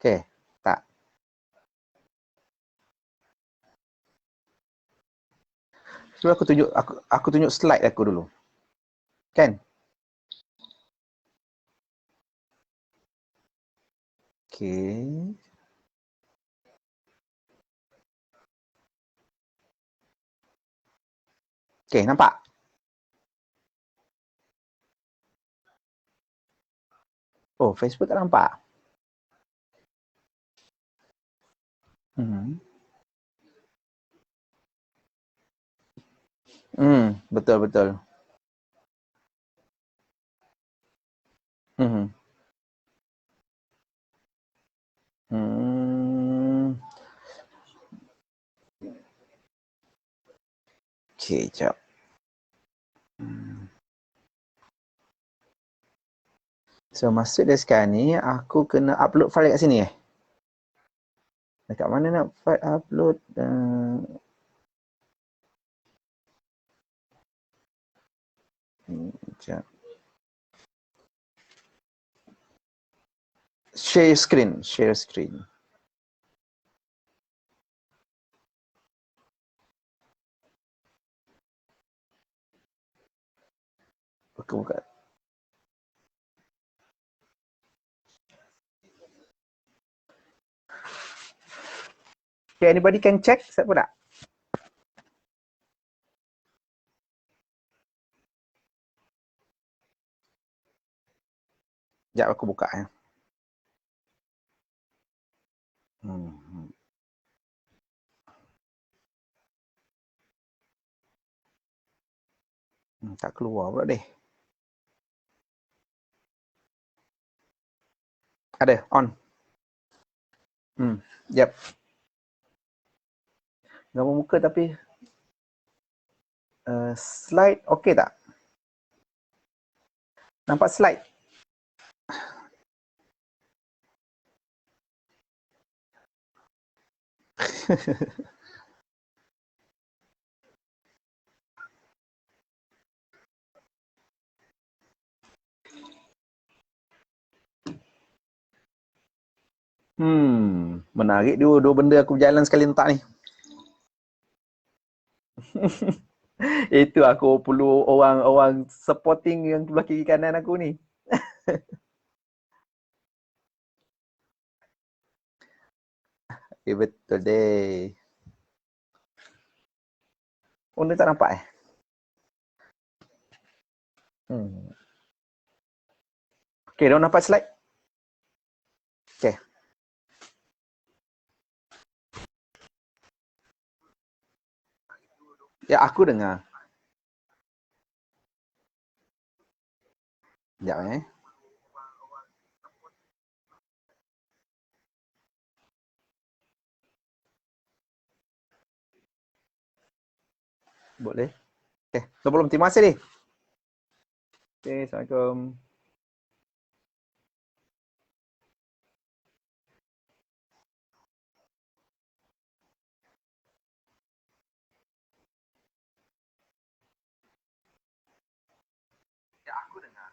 Okey, tak. Cuba aku tunjuk slide aku dulu. Kan? Okey. Okey, nampak? Oh, Facebook tak nampak. Betul betul. Mhm. Hmm. Okey, jap. So, maksud dia sekarang ni, aku kena upload file kat sini eh? Dekat mana nak file upload? Jap. Share screen, share screen. Aku buka. Okay, anybody can check? Siapa tak? Sekejap aku buka ya. Tak keluar pula deh. Ada, on. Yep. Gambar muka tapi slide okey tak? Nampak slide? Menarik dua benda aku berjalan sekali letak ni. Itu aku perlu orang supporting yang sebelah kiri kanan aku ni. Betul deh. Oh, ni tak nampak eh? Okay, dah nampak slide? Okay. Ya, aku dengar. Sekejap eh. Boleh. Okay, sebelum terima kasih deh. Okay, Assalamualaikum. Ya, aku dengar.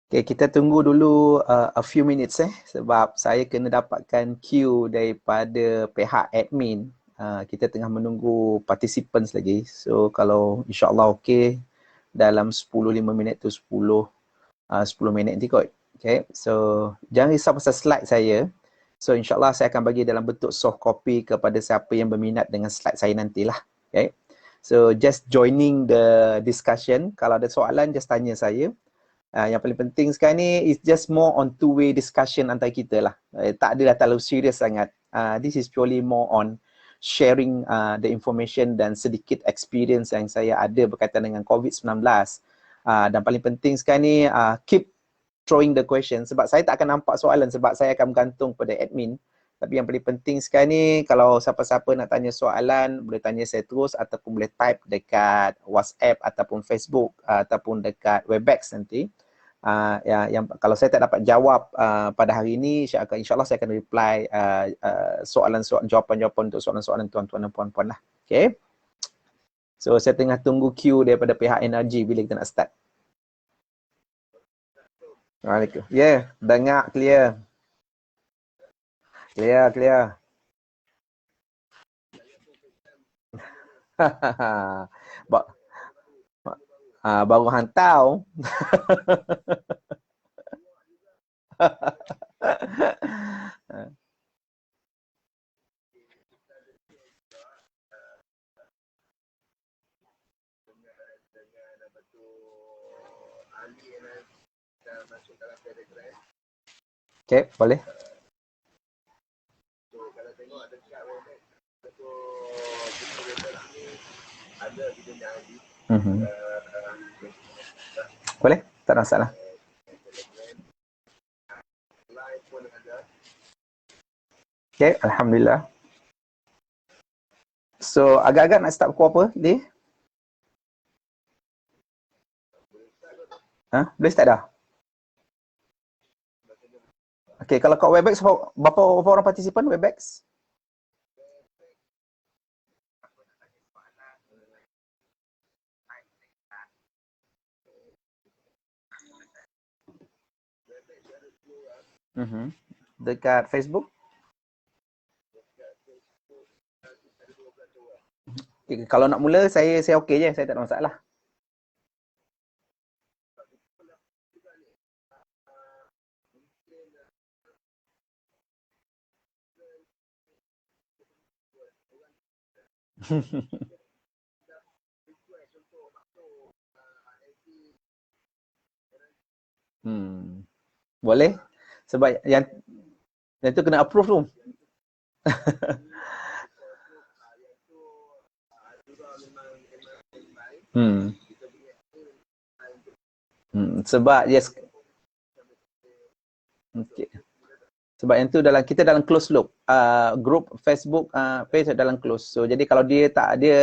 Okay, kita tunggu dulu a few minutes sebab saya kena dapatkan queue daripada pihak admin. Kita tengah menunggu participants lagi. So kalau insyaAllah okey dalam 10-5 minit tu 10 minit nanti kot. Okay, so jangan risau pasal slide saya. So insyaAllah saya akan bagi dalam bentuk soft copy kepada siapa yang berminat dengan slide saya nantilah. Okay, so just joining the discussion. Kalau ada soalan just tanya saya. Yang paling penting sekarang ni is just more on two-way discussion antara kita lah. Tak adalah terlalu serius sangat. This is purely more on sharing the information dan sedikit experience yang saya ada berkaitan dengan COVID-19. Dan paling penting sekarang ni keep throwing the question sebab saya tak akan nampak soalan sebab saya akan bergantung pada admin. Tapi yang paling penting sekarang ni kalau siapa-siapa nak tanya soalan boleh tanya saya terus ataupun boleh type dekat WhatsApp ataupun Facebook ataupun dekat Webex nanti. Yang kalau saya tak dapat jawab pada hari ini, insyaAllah saya akan reply jawapan-jawapan untuk soalan-soalan tuan-tuan dan puan-puan lah. Okay. So saya tengah tunggu queue daripada pihak energy bila kita nak start. Waalaikumsalam. Ya, dengar clear. Clear. Baru hantar. Okay, boleh. Boleh, tak ada masalah. Okay, Alhamdulillah. So, agak-agak nak start pukul apa, Lee? Boleh start dah? Okay, kalau kat Webex, berapa orang partisipan Webex? Dekat Facebook? Okay, kalau nak mula, saya okey je. Saya tak ada masalah. Boleh? Sebab yang tu kena approve tu. Sebab yes. Okay. Sebab yang tu kita dalam close loop. Group Facebook page dalam close. So jadi kalau dia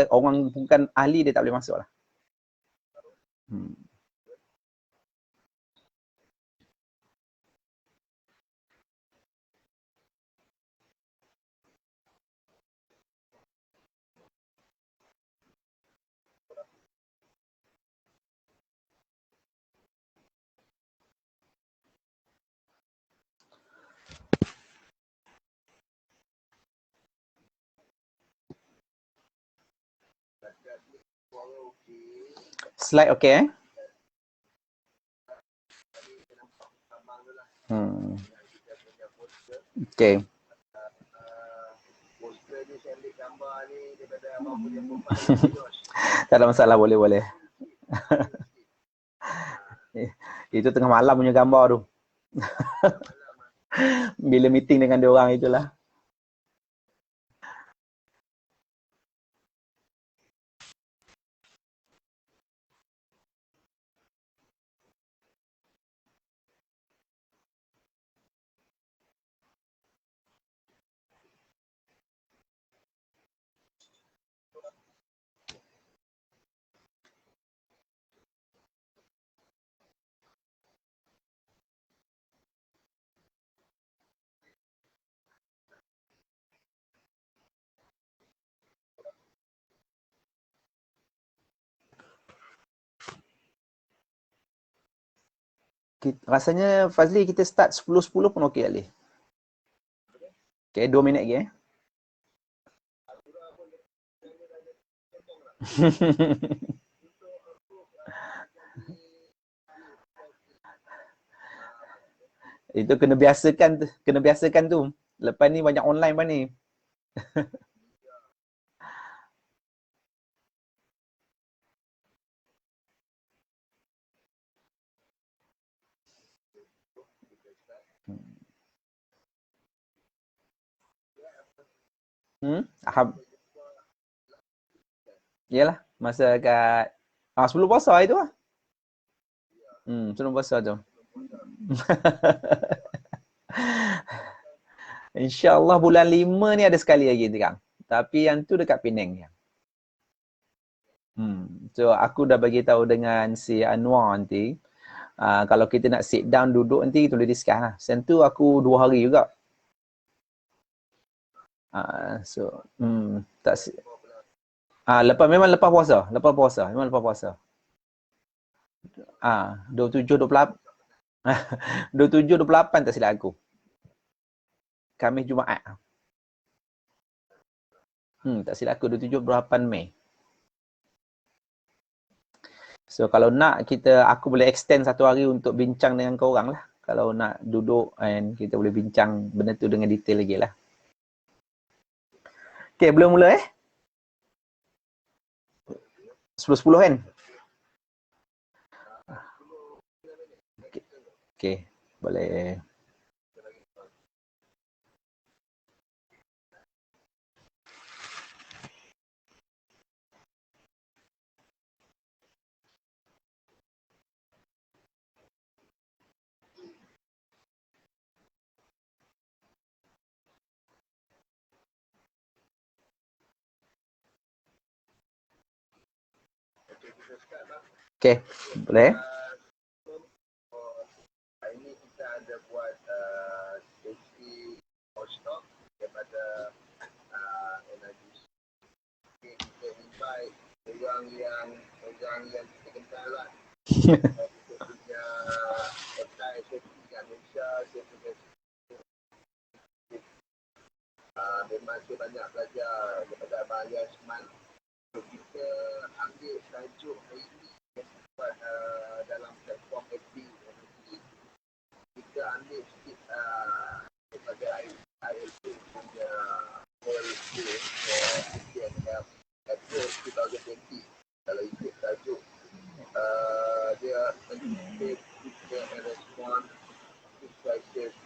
orang bukan ahli, dia tak boleh masuk lah. Slide okey Okay. Tak ada masalah, boleh. Itu tengah malam punya gambar tu. Bila meeting dengan dia orang itulah. Rasanya Fazli kita start 10.10 pun okey kali. Okay, 2 minit lagi Itu kena biasakan tu. Lepas ni banyak online pun ni. Ahab. Yalah, masa kat sebelum puasa itu lah. Sebelum puasa tu. InsyaAllah bulan 5 ni ada sekali lagi terang. Tapi yang tu dekat Penang ya. So aku dah bagi tahu dengan si Anwar nanti. Kalau kita nak sit down duduk nanti kita boleh discuss lah. Sen tu aku 2 hari juga. Tak memang lepas puasa, memang lepas puasa. 27 28 27 28 tak silap aku. Khamis Jumaat. Tak silap aku 27 28 Mei. So kalau nak aku boleh extend 1 hari untuk bincang dengan kau orang lah. Kalau nak duduk and kita boleh bincang benda tu dengan detail lagi lah. Okay, belum mula 10.10 kan? Okay, boleh. Okay, boleh. Hari ni kita ada buat sesi workshop daripada NIDC. Kita invite orang yang kita kenal lah. Kita punya apply sesi kat Malaysia, saya punya memang saya banyak belajar daripada Abang Yasman. Kita ambil tajuk hari ini buat dalam platform FB. Kita ambil sikit daripada ILP punya World Day for Indian Health April 2020. Kalau ikut tajuk dia anticipate future and respond to crisis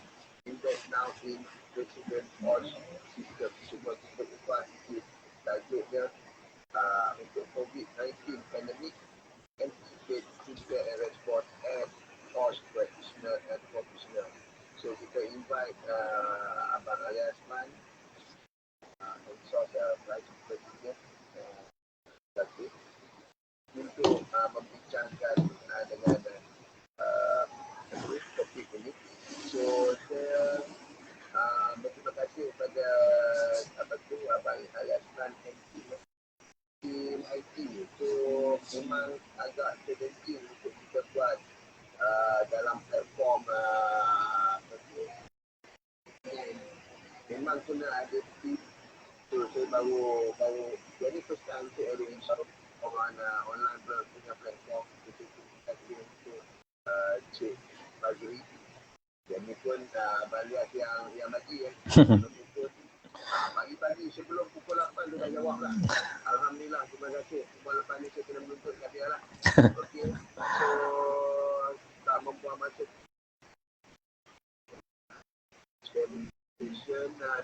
invest now in president Oz system. Semua kita ubah sikit tajuknya untuk COVID-19 pandemic, anticipate future and respond as Oz practitioner and professional. So kita invite Abang Ayasman, Vice President untuk membincangkan dengan topik ini. So saya berterima kasih kepada Abang Ayasman tim IT. So memang agak terdengar untuk kita buat dalam platform memang kena ada tim. So saya baru jadi first time untuk arrange online punya platform untuk kita untuk cek bagi Jadi pun balik yang bagi ya. Pagi-pagi sebelum pukul 8 tu dah jawab lah. Alhamdulillah, terima kasih. Pukul 8 ni saya kena menuntut kat dia lah. Okey. So, tak membuang masa station dengan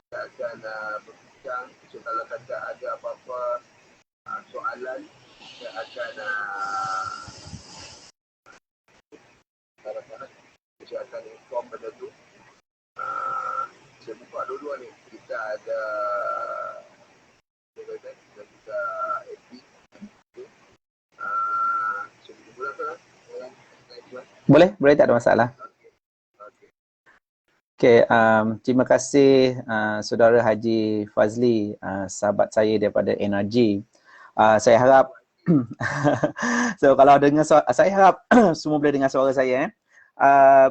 kita akan berbincang. So, kalau kata ada apa-apa soalan, kita akan harap-harap saya akan inform benda tu. Saya buka dulu ni. Kita ada dan juga FB. So, kita mula tu lah. Boleh tak ada masalah. Okay, terima kasih Saudara Haji Fazli, sahabat saya daripada NRG. Saya harap, so kalau dengar saya harap semua boleh dengar suara saya.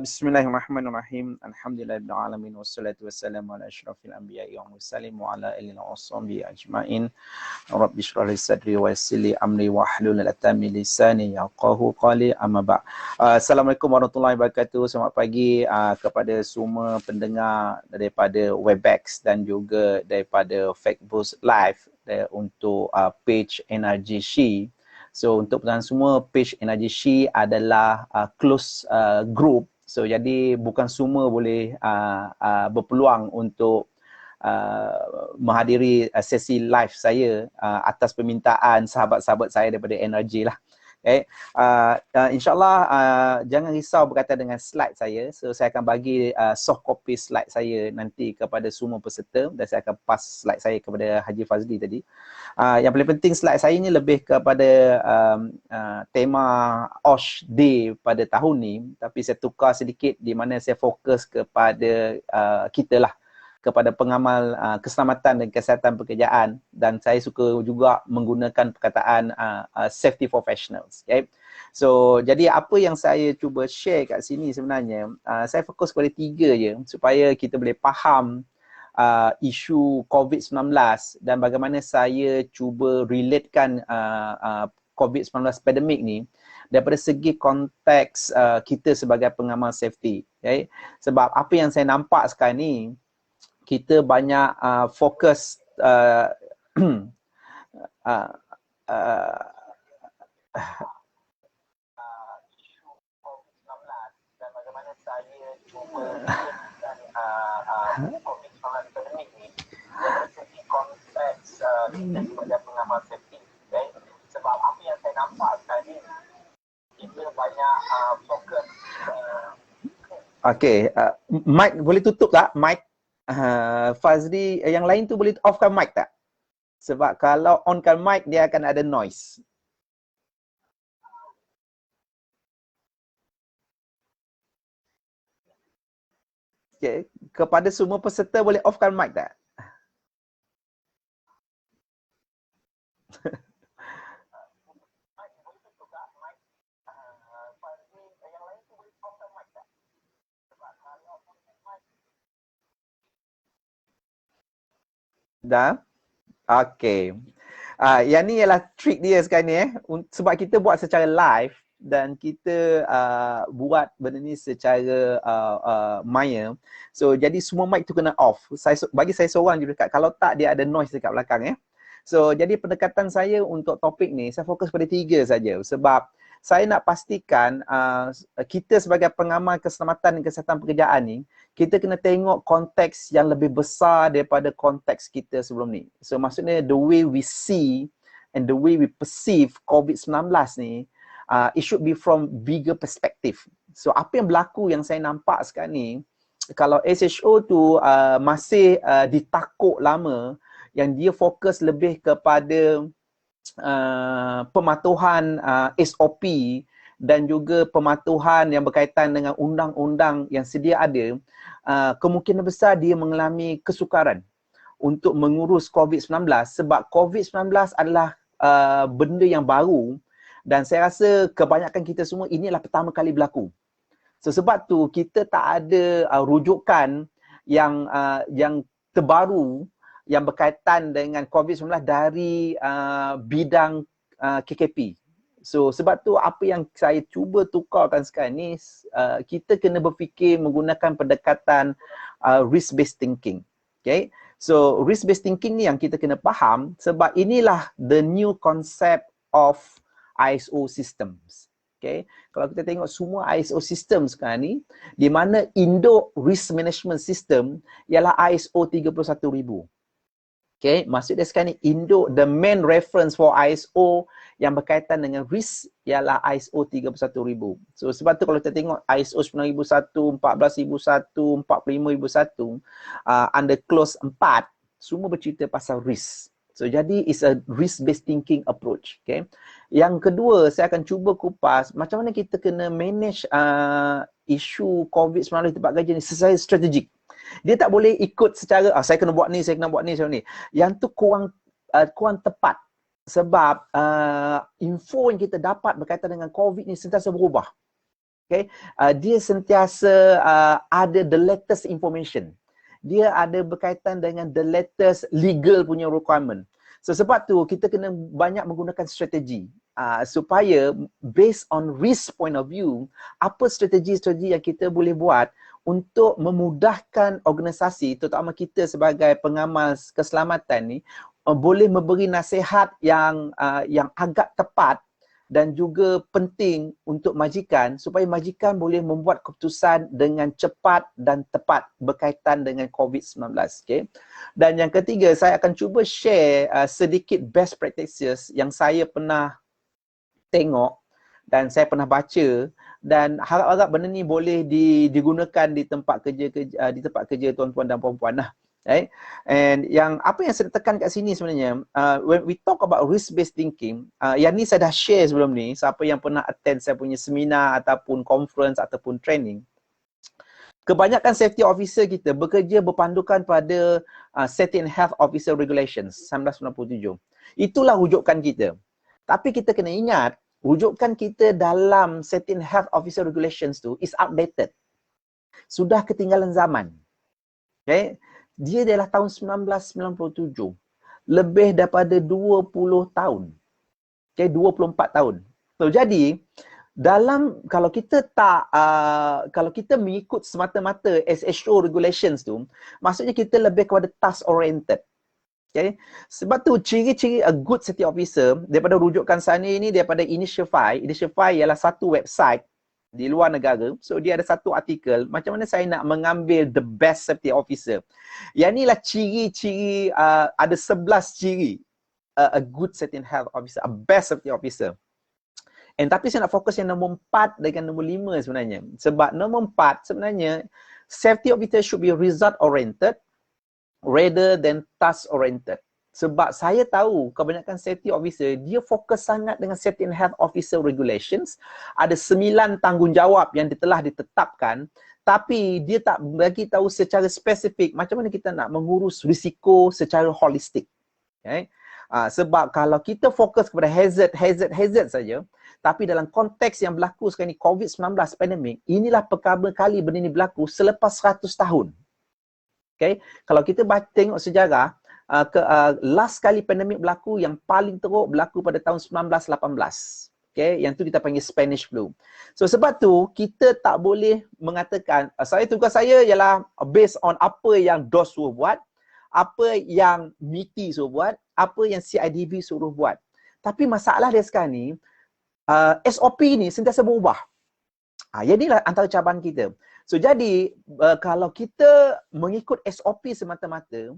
Bismillahirrahmanirrahim. Alhamdulillahirabbil alamin wassalatu wassalamu ala asyrafil anbiya'i wal mursalin wa ala alihi washabbihi ajmain. Rabbi shrah li sadri wa yassir li amri wahlul 'uqdatam min lisani yafqahu qawli, amma ba'd. Assalamualaikum warahmatullahi wabarakatuh. Selamat pagi kepada semua pendengar daripada Webex dan juga daripada Facebook Live untuk page NRG She. So untuk pertanyaan semua, page NRG She adalah close group. So jadi bukan semua boleh berpeluang untuk menghadiri sesi live saya atas permintaan sahabat-sahabat saya daripada NRG lah. Okay. InsyaAllah jangan risau berkaitan dengan slide saya. So saya akan bagi soft copy slide saya nanti kepada semua peserta dan saya akan pass slide saya kepada Haji Fazli tadi. Yang paling penting slide saya ni lebih kepada tema OSH Day pada tahun ni, tapi saya tukar sedikit di mana saya fokus kepada kita lah, kepada pengamal keselamatan dan kesihatan pekerjaan, dan saya suka juga menggunakan perkataan safety professionals. Okay? So jadi apa yang saya cuba share kat sini sebenarnya, saya fokus kepada 3 je supaya kita boleh faham isu COVID-19 dan bagaimana saya cuba relatekan COVID-19 pandemik ni daripada segi konteks kita sebagai pengamal safety. Okay? Sebab apa yang saya nampak sekarang ni, kita banyak fokus dan bagaimana saya cuba COVID-19 pandemik ni dari segi konteks kita sebagai pengamal safety. Okay? Sebab apa yang saya nampak sekarang ni, kita banyak fokus. Okay, mic boleh tutup tak? Mic Fazli, yang lain tu boleh offkan mic tak? Sebab kalau onkan mic dia akan ada noise. Okay. Kepada semua peserta boleh offkan mic tak? Dah? Okay. Yang ni ialah trick dia sekarang ni sebab kita buat secara live dan kita buat benda ni secara maya. So jadi semua mic tu kena off. Bagi saya seorang je dekat, kalau tak dia ada noise dekat belakang . So jadi pendekatan saya untuk topik ni, saya fokus pada 3 saja sebab saya nak pastikan kita sebagai pengamal keselamatan dan kesihatan pekerjaan ni, kita kena tengok konteks yang lebih besar daripada konteks kita sebelum ni. So maksudnya the way we see and the way we perceive COVID-19 ni, it should be from bigger perspective. So apa yang berlaku yang saya nampak sekarang ni, kalau SHO tu masih ditakuk lama, yang dia fokus lebih kepada pematuhan SOP dan juga pematuhan yang berkaitan dengan undang-undang yang sedia ada, kemungkinan besar dia mengalami kesukaran untuk mengurus COVID-19 sebab COVID-19 adalah benda yang baru dan saya rasa kebanyakan kita semua inilah pertama kali berlaku. So sebab tu kita tak ada rujukan yang terbaru yang berkaitan dengan COVID-19 dari bidang KKP. So sebab tu apa yang saya cuba tukarkan sekarang ni, kita kena berfikir menggunakan pendekatan risk-based thinking. Okay? So risk-based thinking ni yang kita kena faham, sebab inilah the new concept of ISO systems. Okay? Kalau kita tengok semua ISO system sekarang ni, di mana induk risk management system ialah ISO 31000. Okay, maksud dia sekarang ni induk, the main reference for ISO yang berkaitan dengan risk ialah ISO 31000. So sebab tu kalau kita tengok ISO 9001, 14001, 45001, under clause 4, semua bercerita pasal risk. So jadi it's a risk-based thinking approach. Okay. Yang kedua, saya akan cuba kupas macam mana kita kena manage isu COVID-19 di tempat kerja ni secara strategik. Dia tak boleh ikut secara saya kena buat ni, saya kena buat ni, macam ni. Yang tu kurang tepat. Sebab info yang kita dapat berkaitan dengan COVID ni sentiasa berubah. Okay? Dia sentiasa ada the latest information. Dia ada berkaitan dengan the latest legal punya requirement. So sebab tu kita kena banyak menggunakan strategi. Supaya based on risk point of view, apa strategi-strategi yang kita boleh buat untuk memudahkan organisasi, terutama kita sebagai pengamal keselamatan ni, boleh memberi nasihat yang agak tepat dan juga penting untuk majikan, supaya majikan boleh membuat keputusan dengan cepat dan tepat berkaitan dengan COVID-19. Okay? Dan yang ketiga, saya akan cuba share sedikit best practices yang saya pernah tengok dan saya pernah baca, dan harap-harap benda ni boleh digunakan di tempat kerja tuan-tuan dan puan-puan lah. Right? And apa yang saya tekan kat sini sebenarnya, when we talk about risk-based thinking, yang ni saya dah share sebelum ni, siapa yang pernah attend saya punya seminar ataupun conference ataupun training. Kebanyakan safety officer kita bekerja berpandukan pada Safety and Health Officer Regulations 1997. Itulah rujukan kita. Tapi kita kena ingat, rujukan kita dalam Safety and Health Officer Regulations tu is outdated. Sudah ketinggalan zaman. Okay? Dia adalah tahun 1997. Lebih daripada 20 tahun. Okay? 24 tahun. So, jadi, kalau kita mengikut semata-mata SHO regulations tu, maksudnya kita lebih kepada task oriented. Okay. Sebab tu ciri-ciri a good safety officer daripada rujukan sana ini, daripada Initiafy. Initiafy ialah satu website di luar negara. So dia ada satu artikel macam mana saya nak mengambil the best safety officer. Yang inilah ciri-ciri, ada 11 ciri a good safety and health officer, a best safety officer. Tapi saya nak fokus yang nombor 4 dengan nombor 5 sebenarnya. Sebab nombor 4 sebenarnya, safety officer should be result oriented rather than task oriented. Sebab saya tahu kebanyakan safety officer, dia fokus sangat dengan safety and health officer regulations. Ada 9 tanggungjawab yang telah ditetapkan, tapi dia tak bagi tahu secara spesifik macam mana kita nak mengurus risiko secara holistik. Okay? Sebab kalau kita fokus kepada hazard saja, tapi dalam konteks yang berlaku sekarang ni, COVID-19 pandemik, inilah pertama kali benda ini berlaku selepas 100 tahun. Okay? Kalau kita tengok sejarah, last kali pandemik berlaku yang paling teruk berlaku pada tahun 1918. Okay? Yang tu kita panggil Spanish flu. So sebab tu kita tak boleh mengatakan, tugas saya ialah based on apa yang DOS suruh buat, apa yang MITI suruh buat, apa yang CIDB suruh buat. Tapi masalah dia sekarang ni, SOP ni sentiasa berubah. Inilah antara cabaran kita. So jadi, kalau kita mengikut SOP semata-mata,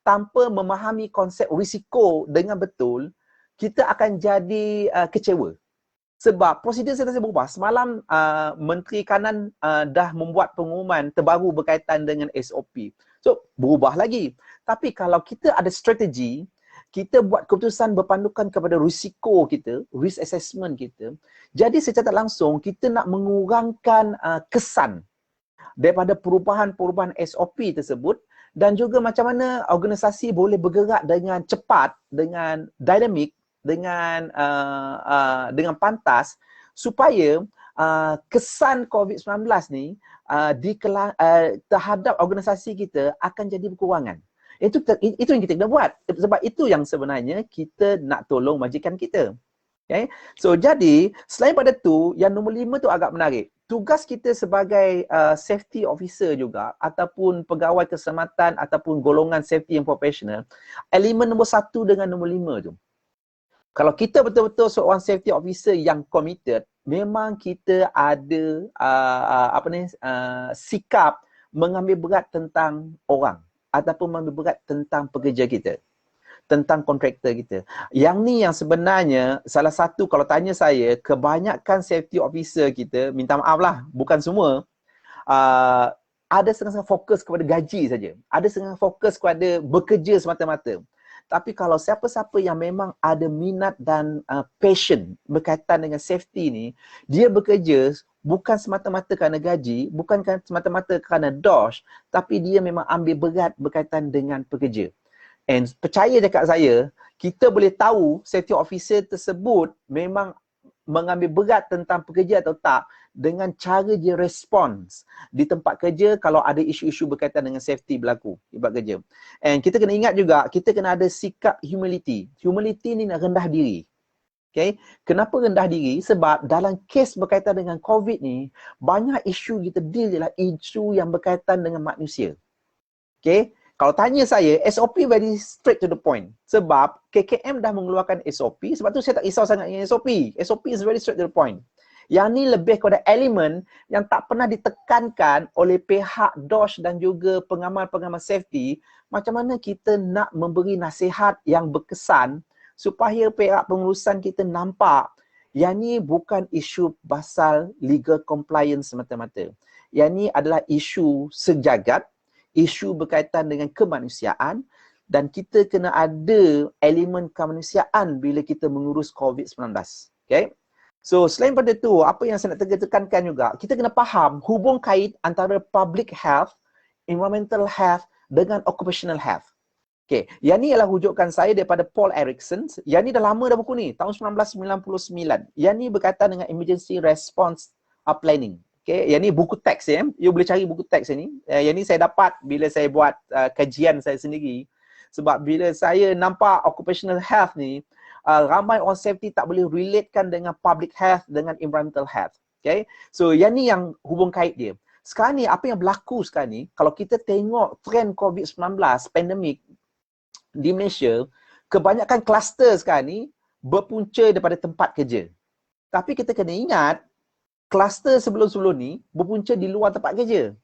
tanpa memahami konsep risiko dengan betul, kita akan jadi kecewa. Sebab prosedur sentiasa berubah. Semalam Menteri Kanan dah membuat pengumuman terbaru berkaitan dengan SOP. So, berubah lagi. Tapi kalau kita ada strategi, kita buat keputusan berpandukan kepada risiko kita, risk assessment kita, jadi secara langsung kita nak mengurangkan kesan daripada perubahan-perubahan SOP tersebut, dan juga macam mana organisasi boleh bergerak dengan cepat, dengan dinamik, dengan pantas, supaya kesan COVID-19 ni terhadap organisasi kita akan jadi berkurangan. Itu yang kita kena buat. Sebab itu yang sebenarnya kita nak tolong majikan kita. Okay? So jadi selain pada tu, yang nombor 5 tu agak menarik. Tugas kita sebagai safety officer juga ataupun pegawai keselamatan ataupun golongan safety yang profesional, elemen nombor 1 dengan nombor 5 tu. Kalau kita betul-betul seorang safety officer yang committed, memang kita ada sikap mengambil berat tentang orang ataupun mengambil berat tentang pekerja kita, tentang kontraktor kita. Yang ni yang sebenarnya salah satu, kalau tanya saya, kebanyakan safety officer kita, minta maaf lah, bukan semua, ada setengah fokus kepada gaji saja. Ada setengah fokus kepada bekerja semata-mata. Tapi kalau siapa-siapa yang memang ada minat dan passion berkaitan dengan safety ni, dia bekerja bukan semata-mata kerana gaji, bukan semata-mata kerana DOS, tapi dia memang ambil berat berkaitan dengan pekerja. And percaya dekat saya, kita boleh tahu safety officer tersebut memang mengambil berat tentang pekerja atau tak dengan cara dia respons di tempat kerja kalau ada isu-isu berkaitan dengan safety berlaku di tempat kerja. And kita kena ingat juga, kita kena ada sikap humility. Humility ni nak rendah diri. Okay? Kenapa rendah diri? Sebab dalam kes berkaitan dengan COVID ni, banyak isu kita deal ialah isu yang berkaitan dengan manusia. Okay? Kalau tanya saya, SOP very straight to the point. Sebab KKM dah mengeluarkan SOP, sebab tu saya tak risau sangat dengan SOP. SOP is very straight to the point. Yang ni lebih kepada elemen yang tak pernah ditekankan oleh pihak DOS dan juga pengamal-pengamal safety, macam mana kita nak memberi nasihat yang berkesan supaya pihak pengurusan kita nampak yang ni bukan isu pasal legal compliance semata-mata. Yang ni adalah isu sejagat, isu berkaitan dengan kemanusiaan, dan kita kena ada elemen kemanusiaan bila kita mengurus COVID-19. Okay? So, selain pada tu, apa yang saya nak tekankan juga, kita kena faham hubung kait antara public health, environmental health dengan occupational health. Okay, yang ni ialah rujukan saya daripada Paul Erickson. Yang ni dah lama dah buku ni, tahun 1999. Yang ni berkaitan dengan emergency response planning. Okay, yang ni buku teks ya. You boleh cari buku teks ni. Yang ni saya dapat bila saya buat kajian saya sendiri. Sebab bila saya nampak occupational health ni, ramai orang safety tak boleh relatekan dengan public health, dengan environmental health. Okay, so yang ni yang hubung kait dia. Sekarang ni, apa yang berlaku sekarang ni, kalau kita tengok trend COVID-19, pandemik di Malaysia, kebanyakan kluster sekarang ni berpunca daripada tempat kerja. Tapi kita kena ingat, kluster sebelum-sebelum ni berpunca di luar tempat kerja.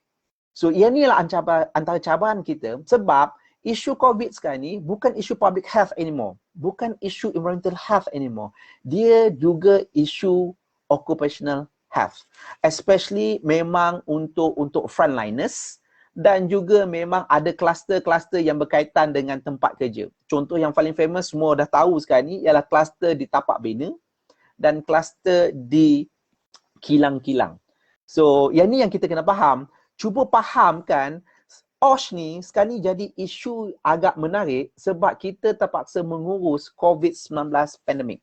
So, yang ni lah antara cabaran kita, sebab isu COVID sekarang ni bukan isu public health anymore. Bukan isu environmental health anymore. Dia juga isu occupational health. Especially memang untuk frontliners dan juga memang ada kluster-kluster yang berkaitan dengan tempat kerja. Contoh yang paling famous semua dah tahu sekarang ni ialah kluster di tapak bena dan kluster di kilang-kilang. So, yang ni yang kita kena faham. Cuba fahamkan OSH ni sekarang ni jadi isu agak menarik sebab kita terpaksa mengurus COVID-19 pandemik.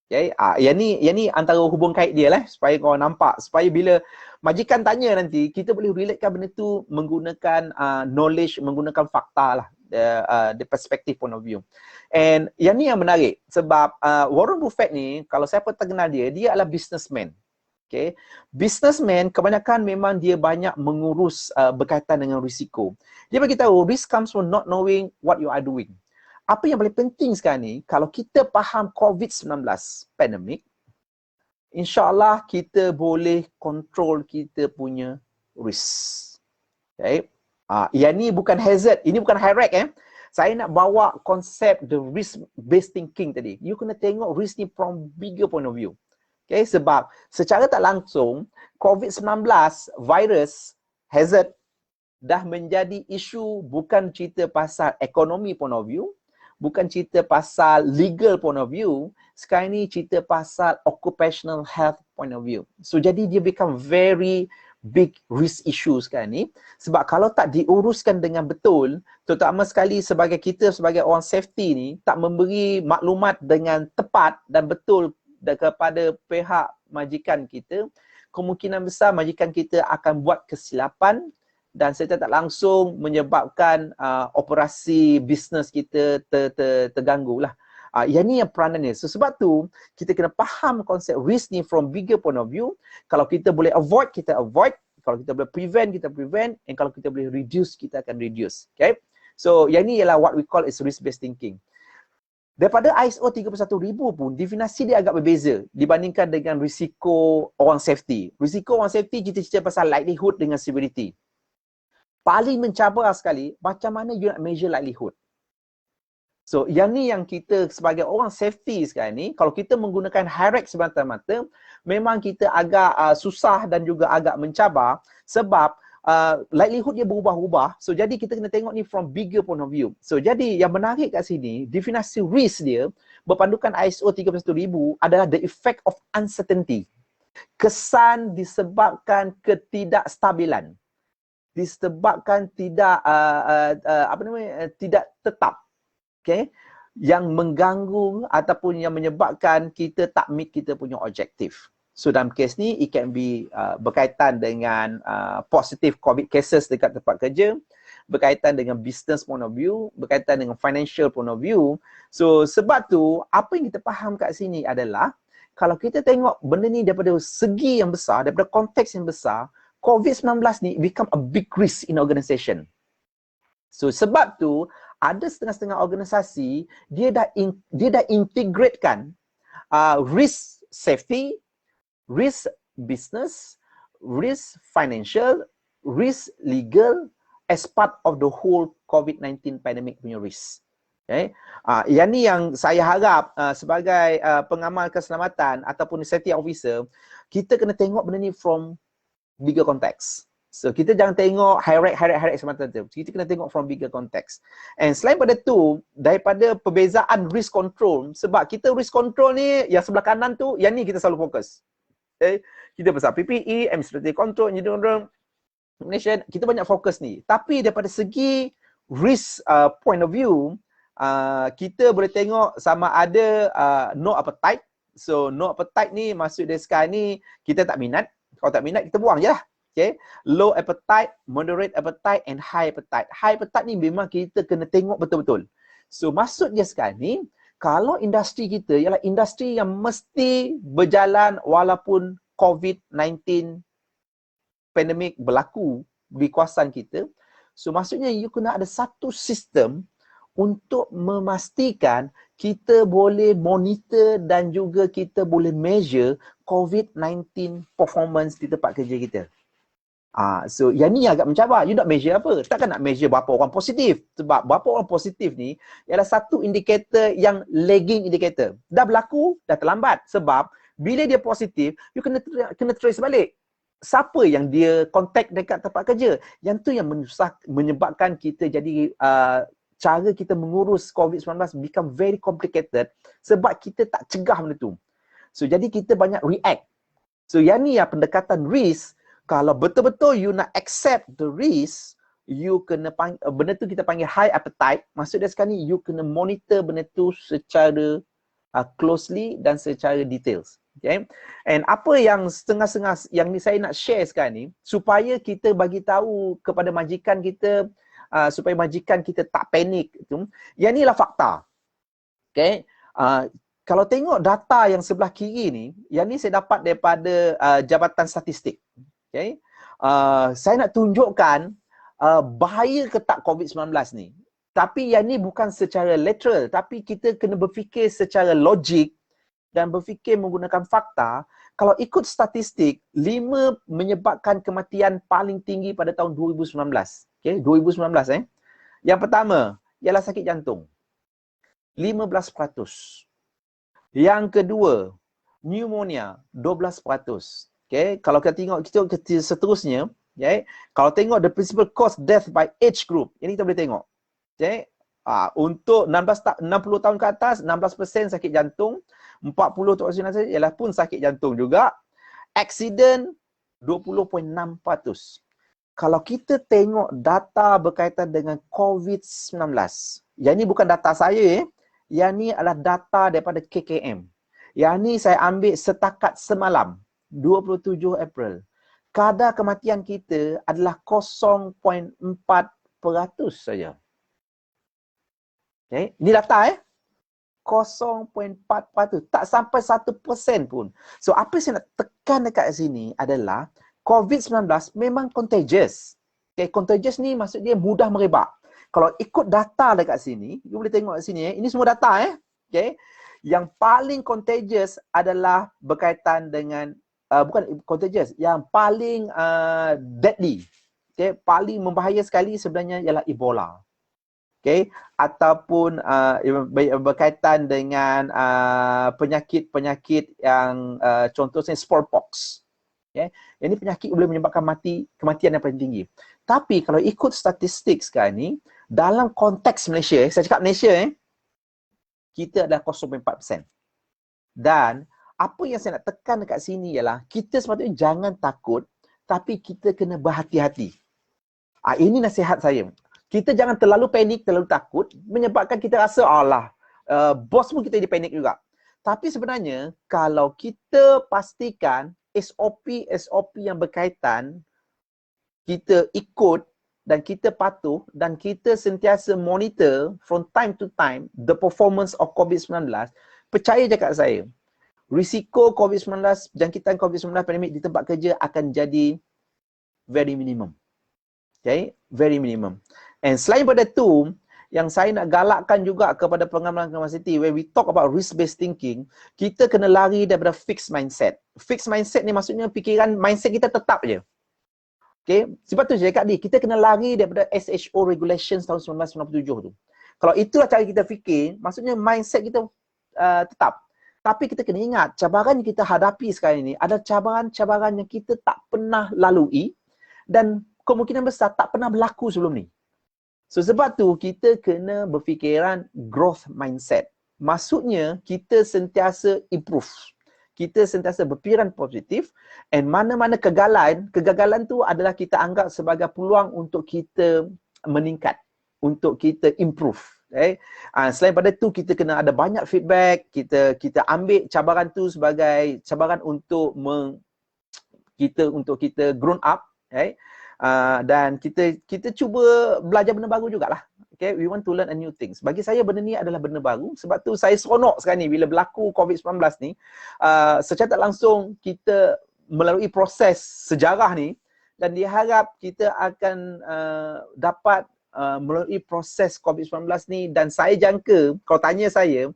Okay? Yang ni antara hubung kait dia lah supaya korang nampak. Supaya bila majikan tanya nanti, kita boleh relatekan benda tu menggunakan knowledge, menggunakan fakta lah. The perspective point of view. And yang ni yang menarik sebab Warren Buffett ni, kalau siapa terkenal dia adalah businessman. Okay. Businessman kebanyakan memang dia banyak mengurus berkaitan dengan risiko. Dia bagi tahu risk comes from not knowing what you are doing. Apa yang paling penting sekarang ni, kalau kita faham COVID-19 pandemik, insya-Allah kita boleh control kita punya risk. Okay. Yang ni bukan hazard, ini bukan high risk Saya nak bawa konsep the risk based thinking tadi. You kena tengok risk ni from bigger point of view. Okay, sebab secara tak langsung COVID-19 virus hazard dah menjadi isu bukan cerita pasal ekonomi point of view, bukan cerita pasal legal point of view, sekarang ni cerita pasal occupational health point of view. So jadi dia become very big risk issue sekarang ni sebab kalau tak diuruskan dengan betul, terutama sekali sebagai kita sebagai orang safety ni tak memberi maklumat dengan tepat dan betul kepada pihak majikan kita, kemungkinan besar majikan kita akan buat kesilapan dan secara tak langsung menyebabkan operasi bisnes kita terganggu lah. Yang ni yang peranannya. So sebab tu kita kena faham konsep risk ni from bigger point of view. Kalau kita boleh avoid, kita avoid. Kalau kita boleh prevent, kita prevent. And kalau kita boleh reduce, kita akan reduce. Okay. So yang ni ialah what we call is risk-based thinking. Daripada ISO 31000 pun, definisi dia agak berbeza dibandingkan dengan risiko orang safety. Risiko orang safety, kita cerita pasal likelihood dengan severity. Paling mencabar sekali, macam mana you nak measure likelihood. So, yang ni yang kita sebagai orang safety sekarang ni, kalau kita menggunakan hierarchy semata-mata, memang kita agak susah dan juga agak mencabar sebab likelihood dia berubah-ubah. So, jadi kita kena tengok ni from bigger point of view. So, jadi yang menarik kat sini, definisi risk dia berpandukan ISO 31000 adalah the effect of uncertainty. Kesan disebabkan ketidakstabilan. Disebabkan tidak tidak tetap. Okay, yang mengganggu ataupun yang menyebabkan kita tak meet kita punya objektif. So dalam kes ni, it can be berkaitan dengan positive COVID cases dekat tempat kerja, berkaitan dengan business point of view, berkaitan dengan financial point of view. So sebab tu, apa yang kita faham kat sini adalah, kalau kita tengok benda ni daripada segi yang besar, daripada konteks yang besar, COVID-19 ni become a big risk in organisation. So sebab tu, ada setengah-setengah organisasi, dia dah integratekan risk safety, risk business, risk financial, risk legal as part of the whole COVID-19 pandemic punya risk. Okay. Yang ni yang saya harap sebagai pengamal keselamatan ataupun safety officer, kita kena tengok benda ni from bigger context. So, kita jangan tengok hierarchy semata-mata. Kita kena tengok from bigger context. And selain pada tu, daripada perbezaan risk control, sebab kita risk control ni, yang sebelah kanan tu, yang ni kita selalu fokus. Okay? Kita pasal PPE, administrative control, engineering, kita banyak fokus ni. Tapi daripada segi risk point of view, kita boleh tengok sama ada no appetite. So, no appetite ni, maksud dia sekarang ni, kita tak minat. Kalau tak minat, kita buang je lah. Okay. Low appetite, moderate appetite and high appetite. High appetite ni memang kita kena tengok betul-betul. So maksud dia sekarang ni, kalau industri kita ialah industri yang mesti berjalan walaupun COVID-19 pandemik berlaku di kawasan kita, so maksudnya you kena ada satu sistem untuk memastikan kita boleh monitor dan juga kita boleh measure COVID-19 performance di tempat kerja kita. So yang ni agak mencabar. You nak measure apa? Takkan nak measure berapa orang positif. Sebab berapa orang positif ni ialah satu indikator yang lagging indicator. Dah berlaku, dah terlambat. Sebab bila dia positif, you kena trace balik. Siapa yang dia contact dekat tempat kerja? Yang tu yang menyebabkan kita jadi cara kita mengurus COVID-19 become very complicated sebab kita tak cegah benda tu. So jadi kita banyak react. So yang ni pendekatan risk. Kalau betul-betul you nak accept the risk, you kena benda tu kita panggil high appetite. Maksud dia sekarang ni, you kena monitor benda tu secara closely dan secara details. Okay? And apa yang setengah-setengah yang ni saya nak share sekarang ni, supaya kita bagi tahu kepada majikan kita, supaya majikan kita tak panik. Yang ni lah fakta. Okay? Kalau tengok data yang sebelah kiri ni, yang ni saya dapat daripada Jabatan Statistik. Okay. Saya nak tunjukkan bahaya ke tak COVID-19 ni. Tapi yang ni bukan secara literal, tapi kita kena berfikir secara logik dan berfikir menggunakan fakta. Kalau ikut statistik, 5 menyebabkan kematian paling tinggi pada tahun 2019. Okay, 2019 Yang pertama ialah sakit jantung. 15%. Yang kedua, pneumonia 12%. Okay, kalau kita tengok kita seterusnya, okay, kalau tengok the principal cause death by age group, ini kita boleh tengok. Okay, untuk 60 tahun ke atas, 16% sakit jantung, 40 tahun saja ialah pun sakit jantung juga. Accident 20.6%. Kalau kita tengok data berkaitan dengan COVID-19, yang ini bukan data saya, yang ini adalah data daripada KKM. Yang ini saya ambil setakat semalam. 27 April. Kadar kematian kita adalah 0.4% saja. Okay. Ini data 0.4%, tak sampai 1% pun. So apa saya nak tekan dekat sini adalah COVID-19 memang contagious. Okay, contagious ni maksud dia mudah merebak. Kalau ikut data dekat sini, you boleh tengok kat sini, ini semua data okay. Yang paling contagious adalah berkaitan dengan bukan contagious, yang paling deadly, okay, paling membahaya sekali sebenarnya ialah Ebola. Okay, ataupun berkaitan dengan penyakit-penyakit yang contohnya smallpox. Okay. Ini penyakit boleh menyebabkan kematian yang paling tinggi. Tapi kalau ikut statistik sekarang ni, dalam konteks Malaysia, saya cakap Malaysia, kita adalah 0.4%. Dan apa yang saya nak tekan dekat sini ialah kita sepatutnya jangan takut, tapi kita kena berhati-hati. Ini nasihat saya. Kita jangan terlalu panik, terlalu takut, menyebabkan kita rasa, bos pun kita jadi panik juga. Tapi sebenarnya, kalau kita pastikan SOP yang berkaitan, kita ikut dan kita patuh dan kita sentiasa monitor from time to time the performance of COVID-19, percaya je kat saya, risiko COVID-19, jangkitan COVID-19 pandemik di tempat kerja akan jadi very minimum. Okay, very minimum. And selain daripada tu, yang saya nak galakkan juga kepada pengamal-pengamal City, when we talk about risk-based thinking, kita kena lari daripada fixed mindset. Fixed mindset ni maksudnya mindset kita tetap je. Okay, sebab tu je cakap ni, kita kena lari daripada SHO regulations tahun 1997 tu. Kalau itulah cara kita fikir, maksudnya mindset kita tetap. Tapi kita kena ingat, cabaran yang kita hadapi sekarang ini adalah cabaran-cabaran yang kita tak pernah lalui dan kemungkinan besar tak pernah berlaku sebelum ni. So sebab tu kita kena berfikiran growth mindset. Maksudnya kita sentiasa improve. Kita sentiasa berfikiran positif, and mana-mana kegagalan tu adalah kita anggap sebagai peluang untuk kita meningkat, untuk kita improve. Okay? Selain pada tu kita kena ada banyak feedback, kita ambil cabaran tu sebagai cabaran untuk kita grown up, okay? Dan kita cuba belajar benda baru jugalah. Okay, we want to learn a new things. Bagi saya benda ni adalah benda baru, sebab tu saya seronok sekarang ni bila berlaku COVID-19 ni. Secara tak langsung kita melalui proses sejarah ni, dan diharap kita akan dapat melalui proses COVID-19 ni, dan saya jangka, kalau tanya saya,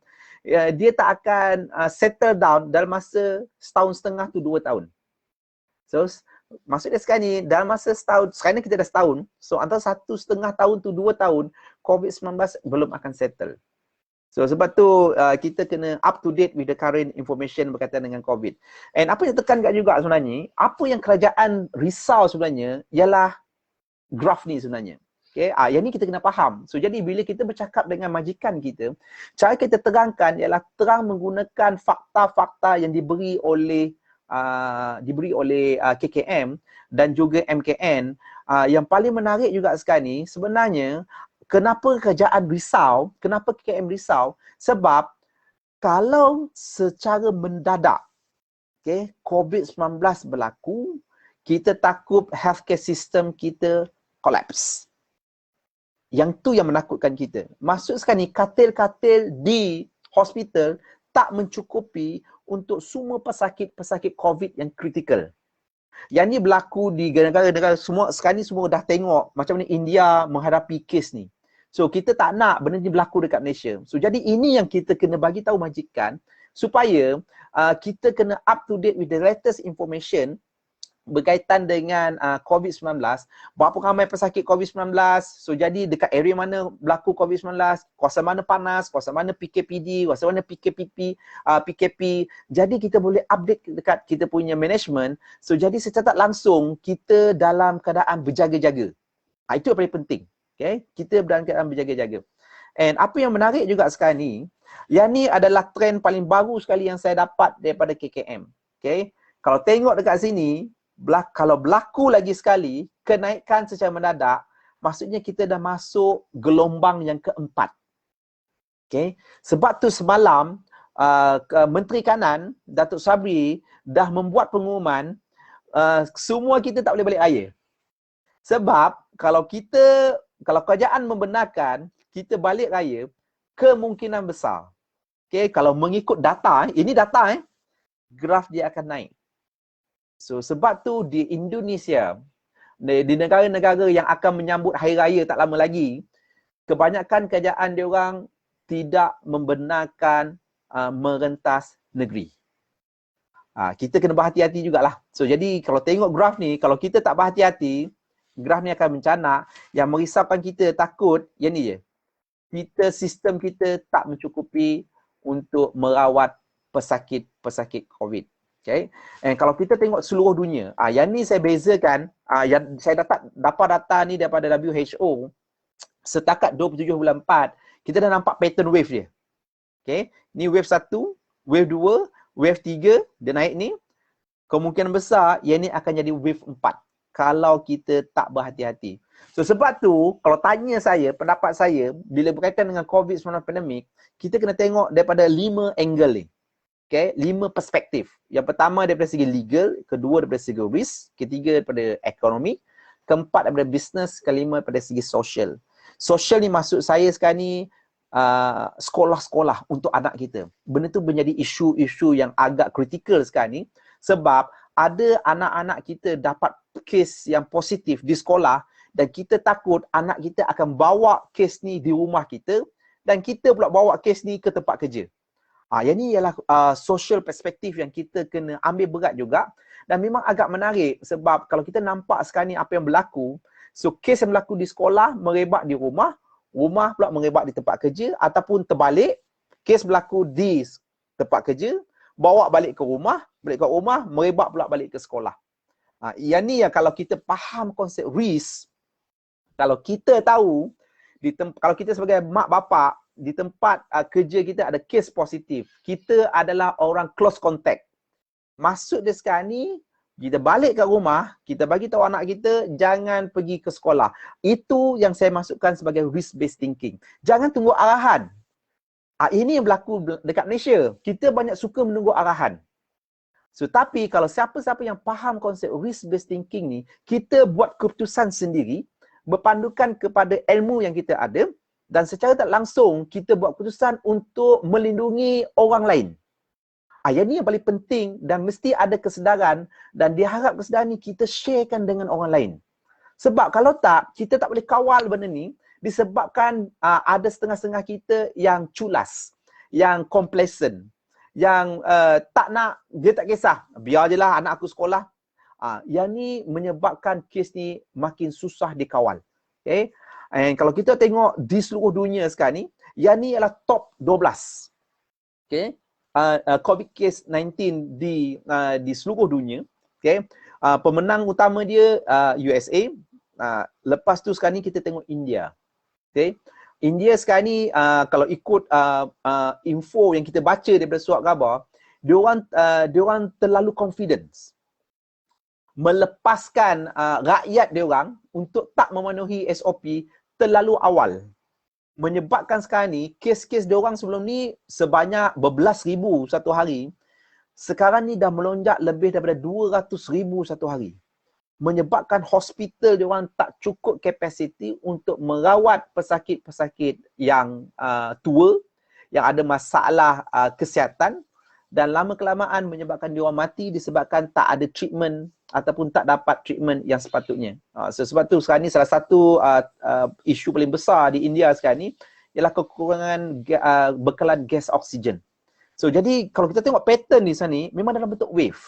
dia tak akan settle down dalam masa 1.5 to 2 tahun. So maksudnya sekarang ni, dalam masa setahun, sekarang ni kita dah setahun, so antara 1.5 tahun to 2 tahun, COVID-19 belum akan settle. So sebab tu kita kena up to date with the current information berkaitan dengan COVID. And apa yang tekan kat juga sebenarnya, apa yang kerajaan risau sebenarnya, ialah graf ni sebenarnya. Okay, yang ni kita kena faham. So jadi bila kita bercakap dengan majikan kita, cara kita terangkan ialah terang menggunakan fakta-fakta yang diberi oleh KKM dan juga MKN. Yang paling menarik juga sekarang ni, sebenarnya kenapa kerajaan risau, kenapa KKM risau, sebab kalau secara mendadak COVID-19 berlaku, kita takut healthcare system kita collapse. Yang tu yang menakutkan kita. Maksud sekarang ni, katil-katil di hospital tak mencukupi untuk semua pesakit-pesakit COVID yang kritikal. Yang ni berlaku di negara-negara semua, sekarang ni semua dah tengok macam mana India menghadapi kes ni. So kita tak nak benda ni berlaku dekat Malaysia. So jadi ini yang kita kena bagi tahu majikan, supaya kita kena up to date with the latest information berkaitan dengan COVID-19, berapa ramai pesakit COVID-19, so jadi dekat area mana berlaku COVID-19, kawasan mana panas, kawasan mana PKPD, kawasan mana PKP, jadi kita boleh update dekat kita punya management, so jadi secara tak langsung kita dalam keadaan berjaga-jaga. Itu yang paling penting, okay? Kita dalam keadaan berjaga-jaga. And apa yang menarik juga sekarang ni, yang ni adalah trend paling baru sekali yang saya dapat daripada KKM, okay? Kalau tengok dekat sini, kalau berlaku lagi sekali kenaikan secara mendadak, maksudnya kita dah masuk gelombang yang keempat. Okay? Sebab tu semalam Menteri Kanan Datuk Sabri dah membuat pengumuman semua kita tak boleh balik raya. Sebab kalau kerajaan membenarkan kita balik raya, kemungkinan besar Okay, kalau mengikut data, ini data graf dia akan naik. So sebab tu di Indonesia, di negara-negara yang akan menyambut hari raya tak lama lagi, kebanyakan kerajaan dia orang tidak membenarkan merentas negeri. Kita kena berhati-hati jugalah. So jadi kalau tengok graf ni, kalau kita tak berhati-hati, graf ni akan mencanak. Yang merisaukan kita takut, yang ni je. Sistem kita tak mencukupi untuk merawat pesakit-pesakit COVID. Okay. And kalau kita tengok seluruh dunia, yang ni saya bezakan, yang saya dapat data ni daripada WHO, setakat 27 bulan 4, kita dah nampak pattern wave dia. Okay. Ni wave 1, wave 2, wave 3, dia naik ni. Kemungkinan besar, yang ni akan jadi wave 4. Kalau kita tak berhati-hati. So sebab tu, kalau tanya saya, pendapat saya, bila berkaitan dengan COVID-19 pandemik, kita kena tengok daripada 5 angle ni. Okay, 5 perspektif. Yang pertama daripada segi legal, kedua daripada segi risk, ketiga daripada ekonomi, keempat daripada business, kelima daripada segi social. Social ni maksud saya sekarang ni sekolah-sekolah untuk anak kita. Benda tu menjadi isu-isu yang agak kritikal sekarang ni, sebab ada anak-anak kita dapat kes yang positif di sekolah dan kita takut anak kita akan bawa kes ni di rumah kita dan kita pula bawa kes ni ke tempat kerja. Yang ni ialah social perspektif yang kita kena ambil berat juga dan memang agak menarik sebab kalau kita nampak sekarang ni apa yang berlaku, so kes yang berlaku di sekolah merebak di rumah, rumah pula merebak di tempat kerja ataupun terbalik, kes berlaku di tempat kerja, bawa balik ke rumah merebak pula balik ke sekolah. Yang ni yang kalau kita faham konsep risk, kalau kita tahu, kalau kita sebagai mak bapak, di tempat kerja kita ada kes positif, kita adalah orang close contact. Maksud dia sekarang ni, kita balik ke rumah, kita bagi tahu anak kita, jangan pergi ke sekolah. Itu yang saya masukkan sebagai risk-based thinking. Jangan tunggu arahan. Ini yang berlaku dekat Malaysia. Kita banyak suka menunggu arahan. So, tapi kalau siapa-siapa yang faham konsep risk-based thinking ni, kita buat keputusan sendiri, berpandukan kepada ilmu yang kita ada, dan secara tak langsung kita buat keputusan untuk melindungi orang lain. Yang ni yang paling penting dan mesti ada kesedaran dan diharap kesedaran ni kita sharekan dengan orang lain. Sebab kalau tak, kita tak boleh kawal benda ni disebabkan ada setengah-setengah kita yang culas, yang complacent, yang tak nak, dia tak kisah, biar je lah anak aku sekolah. Yang ni menyebabkan kes ni makin susah dikawal. Okay? And kalau kita tengok di seluruh dunia sekarang ni, yang ni adalah top 12. Okay? COVID case 19 di seluruh dunia. Okay? Pemenang utama dia USA. Lepas tu sekarang ni kita tengok India. Okay? India sekarang ni kalau ikut info yang kita baca daripada surat khabar, diorang terlalu confidence melepaskan rakyat diorang untuk tak memenuhi SOP terlalu awal. Menyebabkan sekarang ni, kes-kes diorang sebelum ni sebanyak berbelas ribu satu hari. Sekarang ni dah melonjak lebih daripada 200,000 satu hari. Menyebabkan hospital diorang tak cukup kapasiti untuk merawat pesakit-pesakit yang tua, yang ada masalah kesihatan, dan lama-kelamaan menyebabkan diorang mati disebabkan tak ada treatment ataupun tak dapat treatment yang sepatutnya. So, sebab tu sekarang ni salah satu isu paling besar di India sekarang ni ialah kekurangan bekalan gas oksigen. So, jadi kalau kita tengok pattern di sana ni, memang dalam bentuk wave.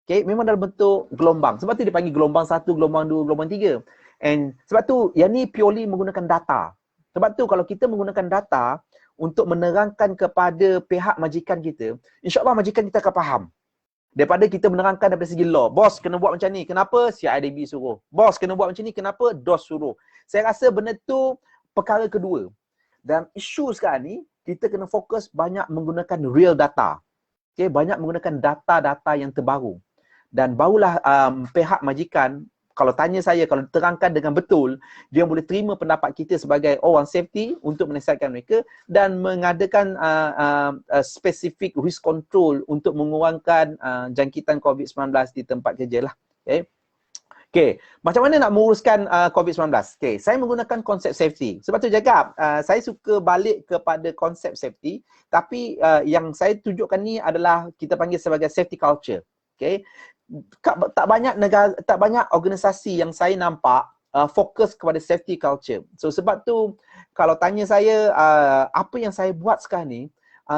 Okay, memang dalam bentuk gelombang. Sebab tu dia panggil gelombang 1, gelombang 2, gelombang 3. And sebab tu yang ni purely menggunakan data. Sebab tu kalau kita menggunakan data untuk menerangkan kepada pihak majikan kita, insya-Allah majikan kita akan faham. Daripada kita menerangkan daripada segi law, bos kena buat macam ni, kenapa CIDB suruh? Bos kena buat macam ni, kenapa DOS suruh? Saya rasa benda tu perkara kedua. Dan isu sekarang ni, kita kena fokus banyak menggunakan real data. Okay, banyak menggunakan data-data yang terbaru. Dan barulah pihak majikan, kalau tanya saya, kalau diterangkan dengan betul, dia boleh terima pendapat kita sebagai orang safety untuk menasihatkan mereka dan mengadakan spesifik risk control untuk mengurangkan jangkitan COVID-19 di tempat kerja lah. Okay. Okay, macam mana nak menguruskan COVID-19? Okay, saya menggunakan konsep safety. Sebab tu cakap, saya suka balik kepada konsep safety, tapi yang saya tunjukkan ni adalah kita panggil sebagai safety culture. Okay, tak banyak negara, tak banyak organisasi yang saya nampak fokus kepada safety culture. So sebab tu kalau tanya saya apa yang saya buat sekarang ni,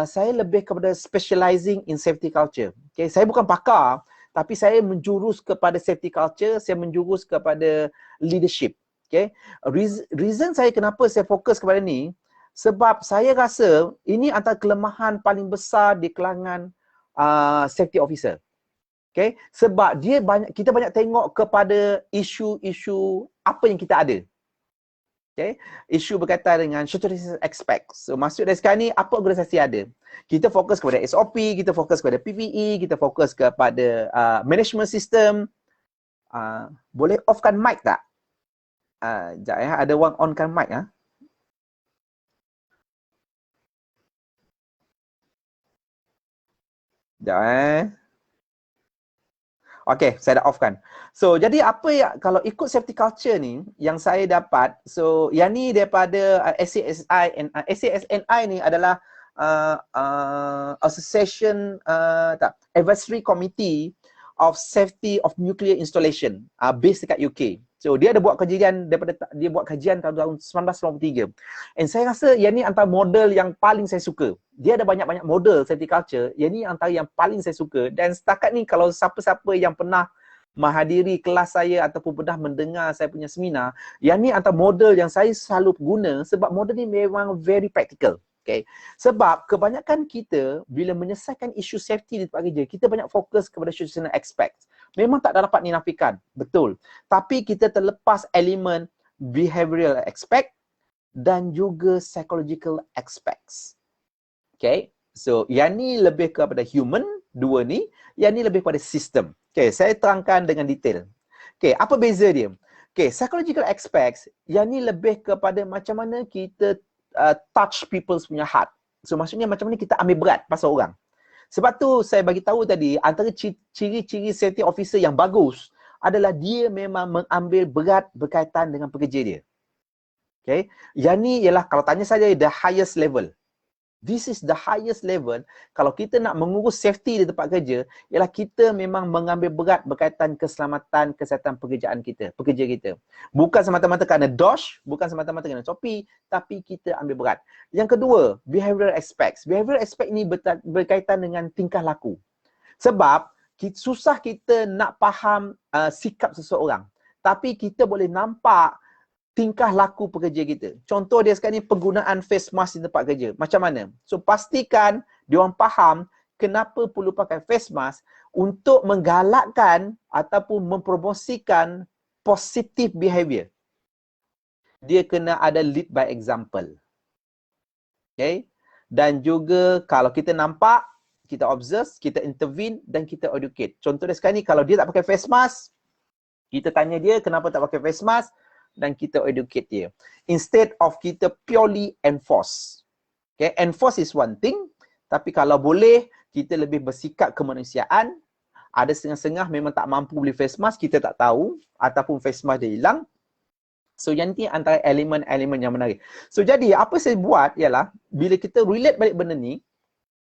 saya lebih kepada specializing in safety culture. Okay, saya bukan pakar, tapi saya menjurus kepada safety culture, saya menjurus kepada leadership. Okay, reason saya kenapa saya fokus kepada ni, sebab saya rasa ini antara kelemahan paling besar di kalangan safety officer. Okay, sebab kita banyak tengok kepada isu-isu apa yang kita ada. Okay, isu berkaitan dengan strategic aspects. So maksud dari sekarang ni, apa organisasi ada? Kita fokus kepada SOP, kita fokus kepada PPE, kita fokus kepada management system. Boleh offkan mic tak? Sekejap ya, ada orang onkan mic ah. Sekejap Okay, saya dah offkan. So, jadi apa yang, kalau ikut safety culture ni, yang saya dapat, so, yang ni daripada SASNI ni adalah Association, Advisory Committee of Safety of Nuclear Installation, based dekat UK. So, dia ada buat kajian dia buat kajian tahun 1993. And saya rasa yang ni antara model yang paling saya suka. Dia ada banyak-banyak model safety culture, yang ni antara yang paling saya suka. Dan setakat ni kalau siapa-siapa yang pernah menghadiri kelas saya ataupun pernah mendengar saya punya seminar, yang ni antara model yang saya selalu guna sebab model ni memang very practical. Okay. Sebab kebanyakan kita bila menyelesaikan isu safety di tempat kerja, kita banyak fokus kepada situational aspects. Memang tak dapat dinafikan, betul. Tapi kita terlepas elemen behavioral aspect dan juga psychological aspects. Okay, so yang ni lebih kepada human, dua ni. Yang ni lebih kepada sistem. Okay, saya terangkan dengan detail. Okay, apa beza dia? Okay, psychological aspects, yang ni lebih kepada macam mana kita touch people's punya heart. So maksudnya macam mana kita ambil berat pasal orang. Sebab tu saya bagi tahu tadi, antara ciri-ciri safety officer yang bagus adalah dia memang mengambil berat berkaitan dengan pekerja dia. Okay, yang ni ialah kalau tanya saya the highest level. This is the highest level. Kalau kita nak mengurus safety di tempat kerja, ialah kita memang mengambil berat berkaitan keselamatan, kesihatan pekerja kita. Bukan semata-mata kerana DOSH, bukan semata-mata kerana SOP, tapi kita ambil berat. Yang kedua, behavioral aspects. Behavioral aspect ini berkaitan dengan tingkah laku. Sebab susah kita nak faham sikap seseorang, tapi kita boleh nampak tingkah laku pekerja kita. Contoh dia sekarang ni penggunaan face mask di tempat kerja. Macam mana? So pastikan diorang faham kenapa perlu pakai face mask untuk menggalakkan ataupun mempromosikan positive behavior. Dia kena ada lead by example. Okay? Dan juga kalau kita nampak, kita observe, kita intervene dan kita educate. Contoh dia sekarang ni kalau dia tak pakai face mask, kita tanya dia kenapa tak pakai face mask, dan kita educate dia. Instead of kita purely enforce. Okay, enforce is one thing, tapi kalau boleh, kita lebih bersikap kemanusiaan. Ada setengah-setengah memang tak mampu beli face mask, kita tak tahu, ataupun face mask dia hilang. So, yang ni antara elemen-elemen yang menarik. So, jadi apa saya buat ialah, bila kita relate balik benda ni,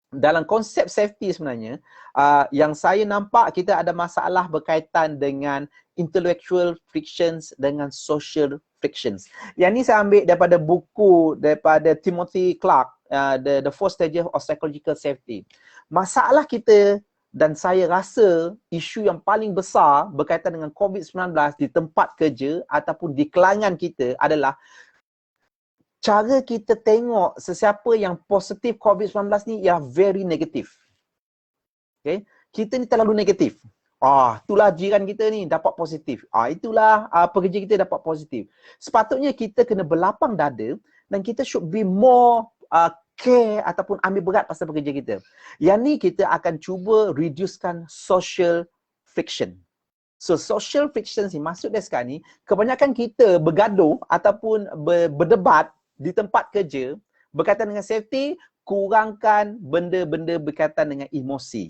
dalam konsep safety sebenarnya, yang saya nampak kita ada masalah berkaitan dengan intellectual frictions dengan social frictions. Yang ni saya ambil daripada buku daripada Timothy Clark, The Four Stages of Psychological Safety. Masalah kita dan saya rasa isu yang paling besar berkaitan dengan COVID-19 di tempat kerja ataupun di kalangan kita adalah cara kita tengok sesiapa yang positif COVID-19 ni yang very negatif. Okay? Kita ni terlalu negatif. Itulah jiran kita ni dapat positif. Itulah pekerja kita dapat positif. Sepatutnya kita kena berlapang dada dan kita should be more care ataupun ambil berat pasal pekerja kita. Yang ni kita akan cuba reducekan social friction. So social friction ni maksud dia sekarang ni, kebanyakan kita bergaduh ataupun berdebat di tempat kerja berkaitan dengan safety, kurangkan benda-benda berkaitan dengan emosi.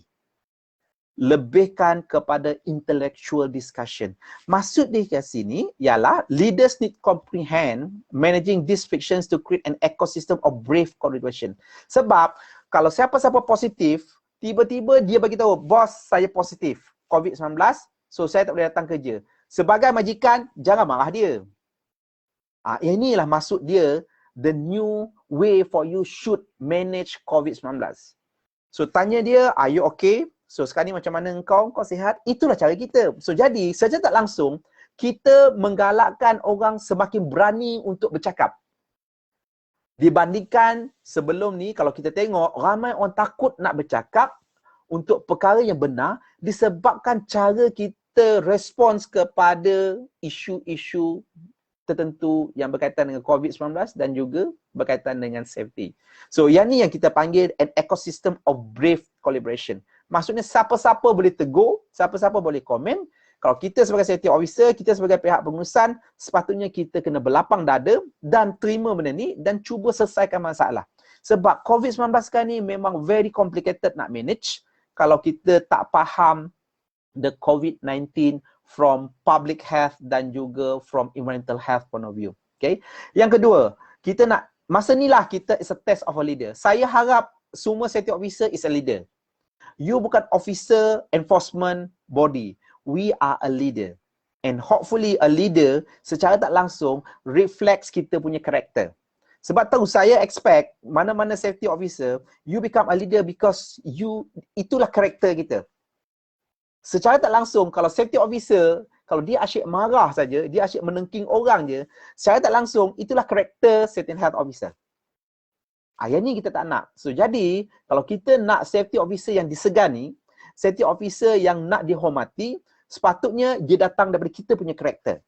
lebihkan kepada intellectual discussion. Maksud dia kat sini ialah leaders need comprehend managing these frictions to create an ecosystem of brave collaboration. Sebab kalau siapa-siapa positif, tiba-tiba dia bagi tahu, bos saya positif COVID-19, so saya tak boleh datang kerja. Sebagai majikan, jangan marah dia. Inilah maksud dia, the new way for you should manage COVID-19. So tanya dia, are you okay? So sekarang ni macam mana engkau? Kau sihat? Itulah cara kita. So jadi, secara tak langsung, kita menggalakkan orang semakin berani untuk bercakap. Dibandingkan sebelum ni, kalau kita tengok, ramai orang takut nak bercakap untuk perkara yang benar disebabkan cara kita respons kepada isu-isu tertentu yang berkaitan dengan COVID-19 dan juga berkaitan dengan safety. So yang ni yang kita panggil an ecosystem of brave collaboration. Maksudnya siapa-siapa boleh tegur, siapa-siapa boleh komen. Kalau kita sebagai safety officer, kita sebagai pihak pengurusan, sepatutnya kita kena berlapang dada dan terima benda ni dan cuba selesaikan masalah. Sebab COVID-19 sekarang ni memang very complicated nak manage kalau kita tak faham the COVID-19 from public health dan juga from environmental health point of view. Okay. Yang kedua, kita nak, masa ni lah kita is a test of a leader. Saya harap semua safety officer is a leader. You bukan officer enforcement body. We are a leader. And hopefully a leader secara tak langsung reflects kita punya karakter. Sebab tahu saya expect mana-mana safety officer, you become a leader because itulah karakter kita. Secara tak langsung, kalau safety officer, kalau dia asyik marah saja, dia asyik menengking orang je, secara tak langsung, itulah karakter safety and health officer. Yang ni kita tak nak. So jadi, kalau kita nak safety officer yang disegani, safety officer yang nak dihormati, sepatutnya dia datang daripada kita punya karakter.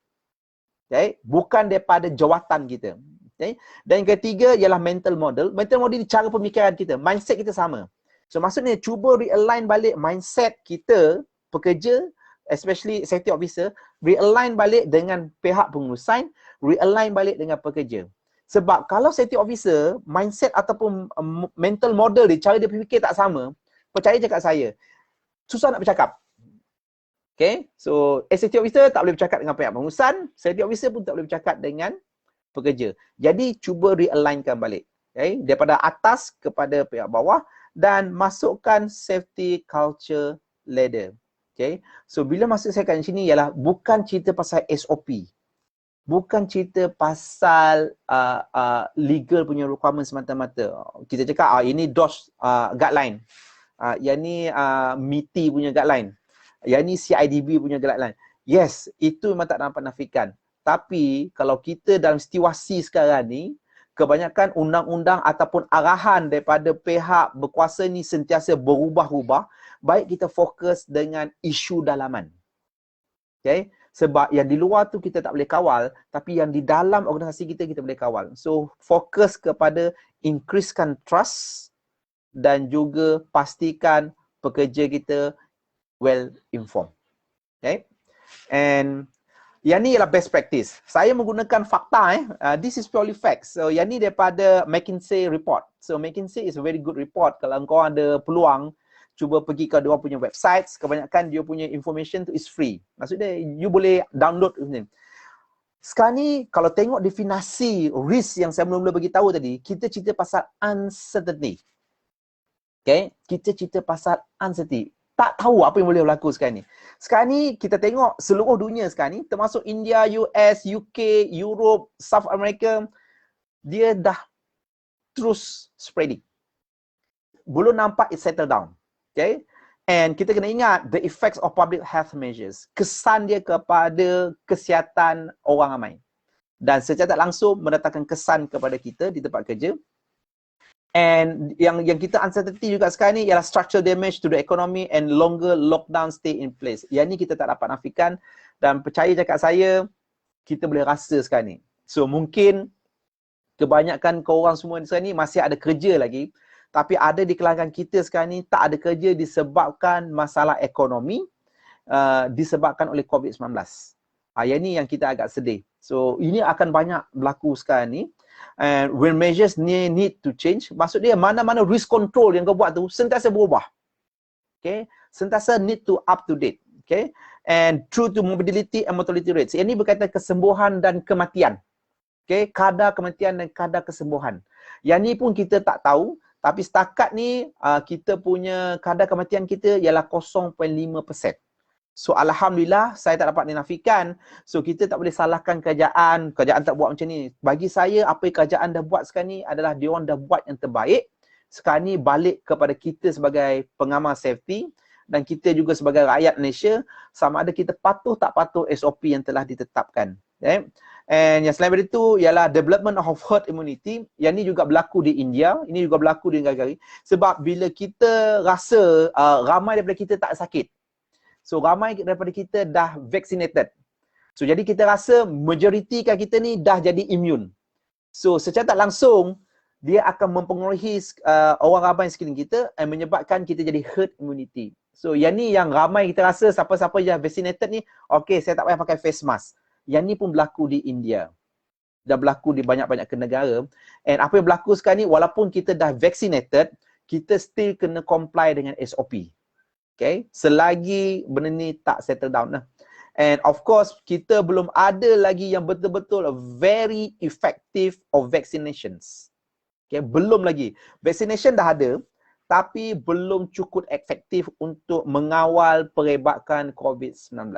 Okay? Bukan daripada jawatan kita. Okay? Dan yang ketiga ialah mental model. Mental model ni cara pemikiran kita, mindset kita sama. So maksudnya cuba realign balik mindset kita, pekerja, especially safety officer, realign balik dengan pihak pengurusan, realign balik dengan pekerja. Sebab kalau safety officer, mindset ataupun mental model dia, cara dia berfikir tak sama, percaya cakap saya, susah nak bercakap. Okay, so safety officer tak boleh bercakap dengan pihak pengurusan, safety officer pun tak boleh bercakap dengan pekerja. Jadi cuba realignkan balik. Okay, daripada atas kepada pihak bawah dan masukkan safety culture ladder. Okay, so bila masuk saya kat sini ialah bukan cerita pasal SOP. Bukan cerita pasal legal punya requirement semata-mata. Kita cakap ini DOS guideline. Yang ni MITI punya guideline. Yang ni CIDB punya guideline. Yes, itu memang tak dapat nafikan. Tapi kalau kita dalam situasi sekarang ni, kebanyakan undang-undang ataupun arahan daripada pihak berkuasa ni sentiasa berubah-ubah. Baik kita fokus dengan isu dalaman. Okay? Sebab yang di luar tu kita tak boleh kawal, tapi yang di dalam organisasi kita, kita boleh kawal. So, fokus kepada increasekan trust dan juga pastikan pekerja kita well informed. Okay? And yang ni ialah best practice. Saya menggunakan fakta. This is purely facts. So, yang ni daripada McKinsey report. So, McKinsey is a very good report. Kalau kau ada peluang, cuba pergi ke dia punya website, kebanyakan dia punya information tu is free. Maksudnya you boleh download ni. Sekarang ni kalau tengok definasi risk yang saya mula-mula bagi tahu tadi, kita cerita pasal uncertainty. Okay? Kita cerita pasal uncertainty. Tak tahu apa yang boleh berlaku sekarang ni. Sekarang ni kita tengok seluruh dunia sekarang ni, termasuk India, US, UK, Europe, South America, dia dah terus spreading. Belum nampak it settle down. Okay? And kita kena ingat the effects of public health measures. Kesan dia kepada kesihatan orang ramai. Dan secara tak langsung mendatangkan kesan kepada kita di tempat kerja. And yang kita uncertainty juga sekarang ni ialah structural damage to the economy and longer lockdown stay in place. Yang ni kita tak dapat nafikan dan percaya cakap saya, kita boleh rasa sekarang ni. So mungkin kebanyakan korang semua di sekarang ni masih ada kerja lagi. Tapi ada di kalangan kita sekarang ni tak ada kerja disebabkan masalah ekonomi, disebabkan oleh COVID-19. Yang ni yang kita agak sedih. So ini akan banyak berlaku sekarang ni. And when measures need to change, maksud dia mana-mana risk control yang kau buat tu sentiasa berubah. Okay? sentiasa need to up to date. Okay, and true to morbidity and mortality rates. Ini berkaitan kesembuhan dan kematian. Okay, kadar kematian dan kadar kesembuhan. Yang ni pun kita tak tahu, tapi setakat ni kita punya kadar kematian kita ialah 0.5%. So alhamdulillah saya tak dapat dinafikan. So kita tak boleh salahkan kerajaan tak buat macam ni. Bagi saya apa yang kerajaan dah buat sekarang ni adalah dia orang dah buat yang terbaik. Sekarang ni balik kepada kita sebagai pengamal safety dan kita juga sebagai rakyat Malaysia, sama ada kita patuh tak patuh SOP yang telah ditetapkan. Okay? And yang selain daripada itu ialah development of herd immunity. Yang ni juga berlaku di India, ini juga berlaku di negara-negara. Sebab bila kita rasa ramai daripada kita tak sakit, so ramai daripada kita dah vaccinated. So jadi kita rasa majoriti kan kita ni dah jadi immune. So secara tak langsung dia akan mempengaruhi orang ramai sekeliling kita dan menyebabkan kita jadi herd immunity. So yang ni yang ramai kita rasa siapa-siapa yang vaccinated ni, okay saya tak payah pakai face mask. Yang ni pun berlaku di India. Dah berlaku di banyak-banyak negara. And apa yang berlaku sekarang ni, walaupun kita dah vaccinated, kita still kena comply dengan SOP. Okay, selagi benda ni tak settle down lah. And of course, kita belum ada lagi yang betul-betul very effective of vaccinations. Okay, belum lagi. Vaccination dah ada, tapi belum cukup efektif untuk mengawal perebakan COVID-19.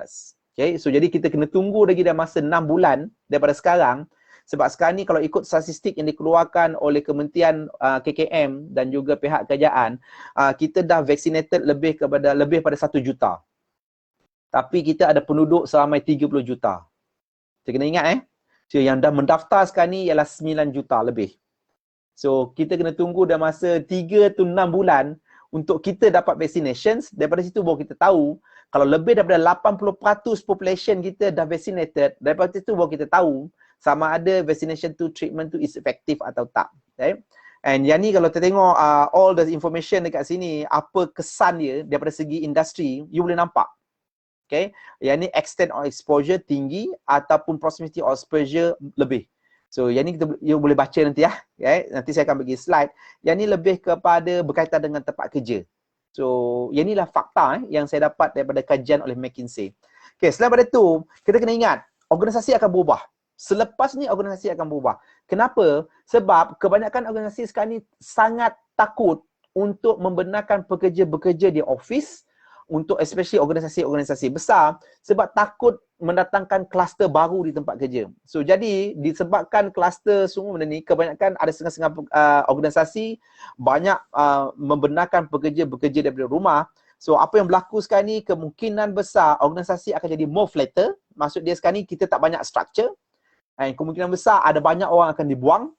Okay, so jadi kita kena tunggu lagi dalam masa 6 bulan daripada sekarang. Sebab sekarang ni kalau ikut statistik yang dikeluarkan oleh Kementerian KKM dan juga pihak kerajaan, kita dah vaccinated lebih pada 1 juta. Tapi kita ada penduduk seramai 30 juta. Kita kena ingat so, yang dah mendaftar sekarang ni ialah 9 juta lebih. So kita kena tunggu dalam masa 3 to 6 bulan untuk kita dapat vaccinations. Daripada situ baru kita tahu kalau lebih daripada 80% population kita dah vaccinated. Daripada situ baru kita tahu sama ada vaccination tu, treatment tu is effective atau tak. Okay? And yang ni kalau kita tengok all the information dekat sini, apa kesan dia daripada segi industri, you boleh nampak. Okay? Yang ni extent of exposure tinggi ataupun proximity of exposure lebih. So yang ni you boleh baca nanti okay? Nanti saya akan bagi slide. Yang ni lebih kepada berkaitan dengan tempat kerja. So yang inilah fakta yang saya dapat daripada kajian oleh McKinsey. Okay, selain daripada itu, kita kena ingat organisasi akan berubah. Selepas ni organisasi akan berubah. Kenapa? Sebab kebanyakan organisasi sekarang ni sangat takut untuk membenarkan pekerja-pekerja di office, untuk especially organisasi-organisasi besar, sebab takut mendatangkan kluster baru di tempat kerja. So jadi disebabkan kluster semua benda ni, kebanyakan ada setengah-setengah organisasi banyak membenarkan pekerja bekerja daripada rumah. So apa yang berlaku sekarang ni, kemungkinan besar organisasi akan jadi more flatter. Maksud dia sekarang ni kita tak banyak structure. Dan kemungkinan besar ada banyak orang akan dibuang.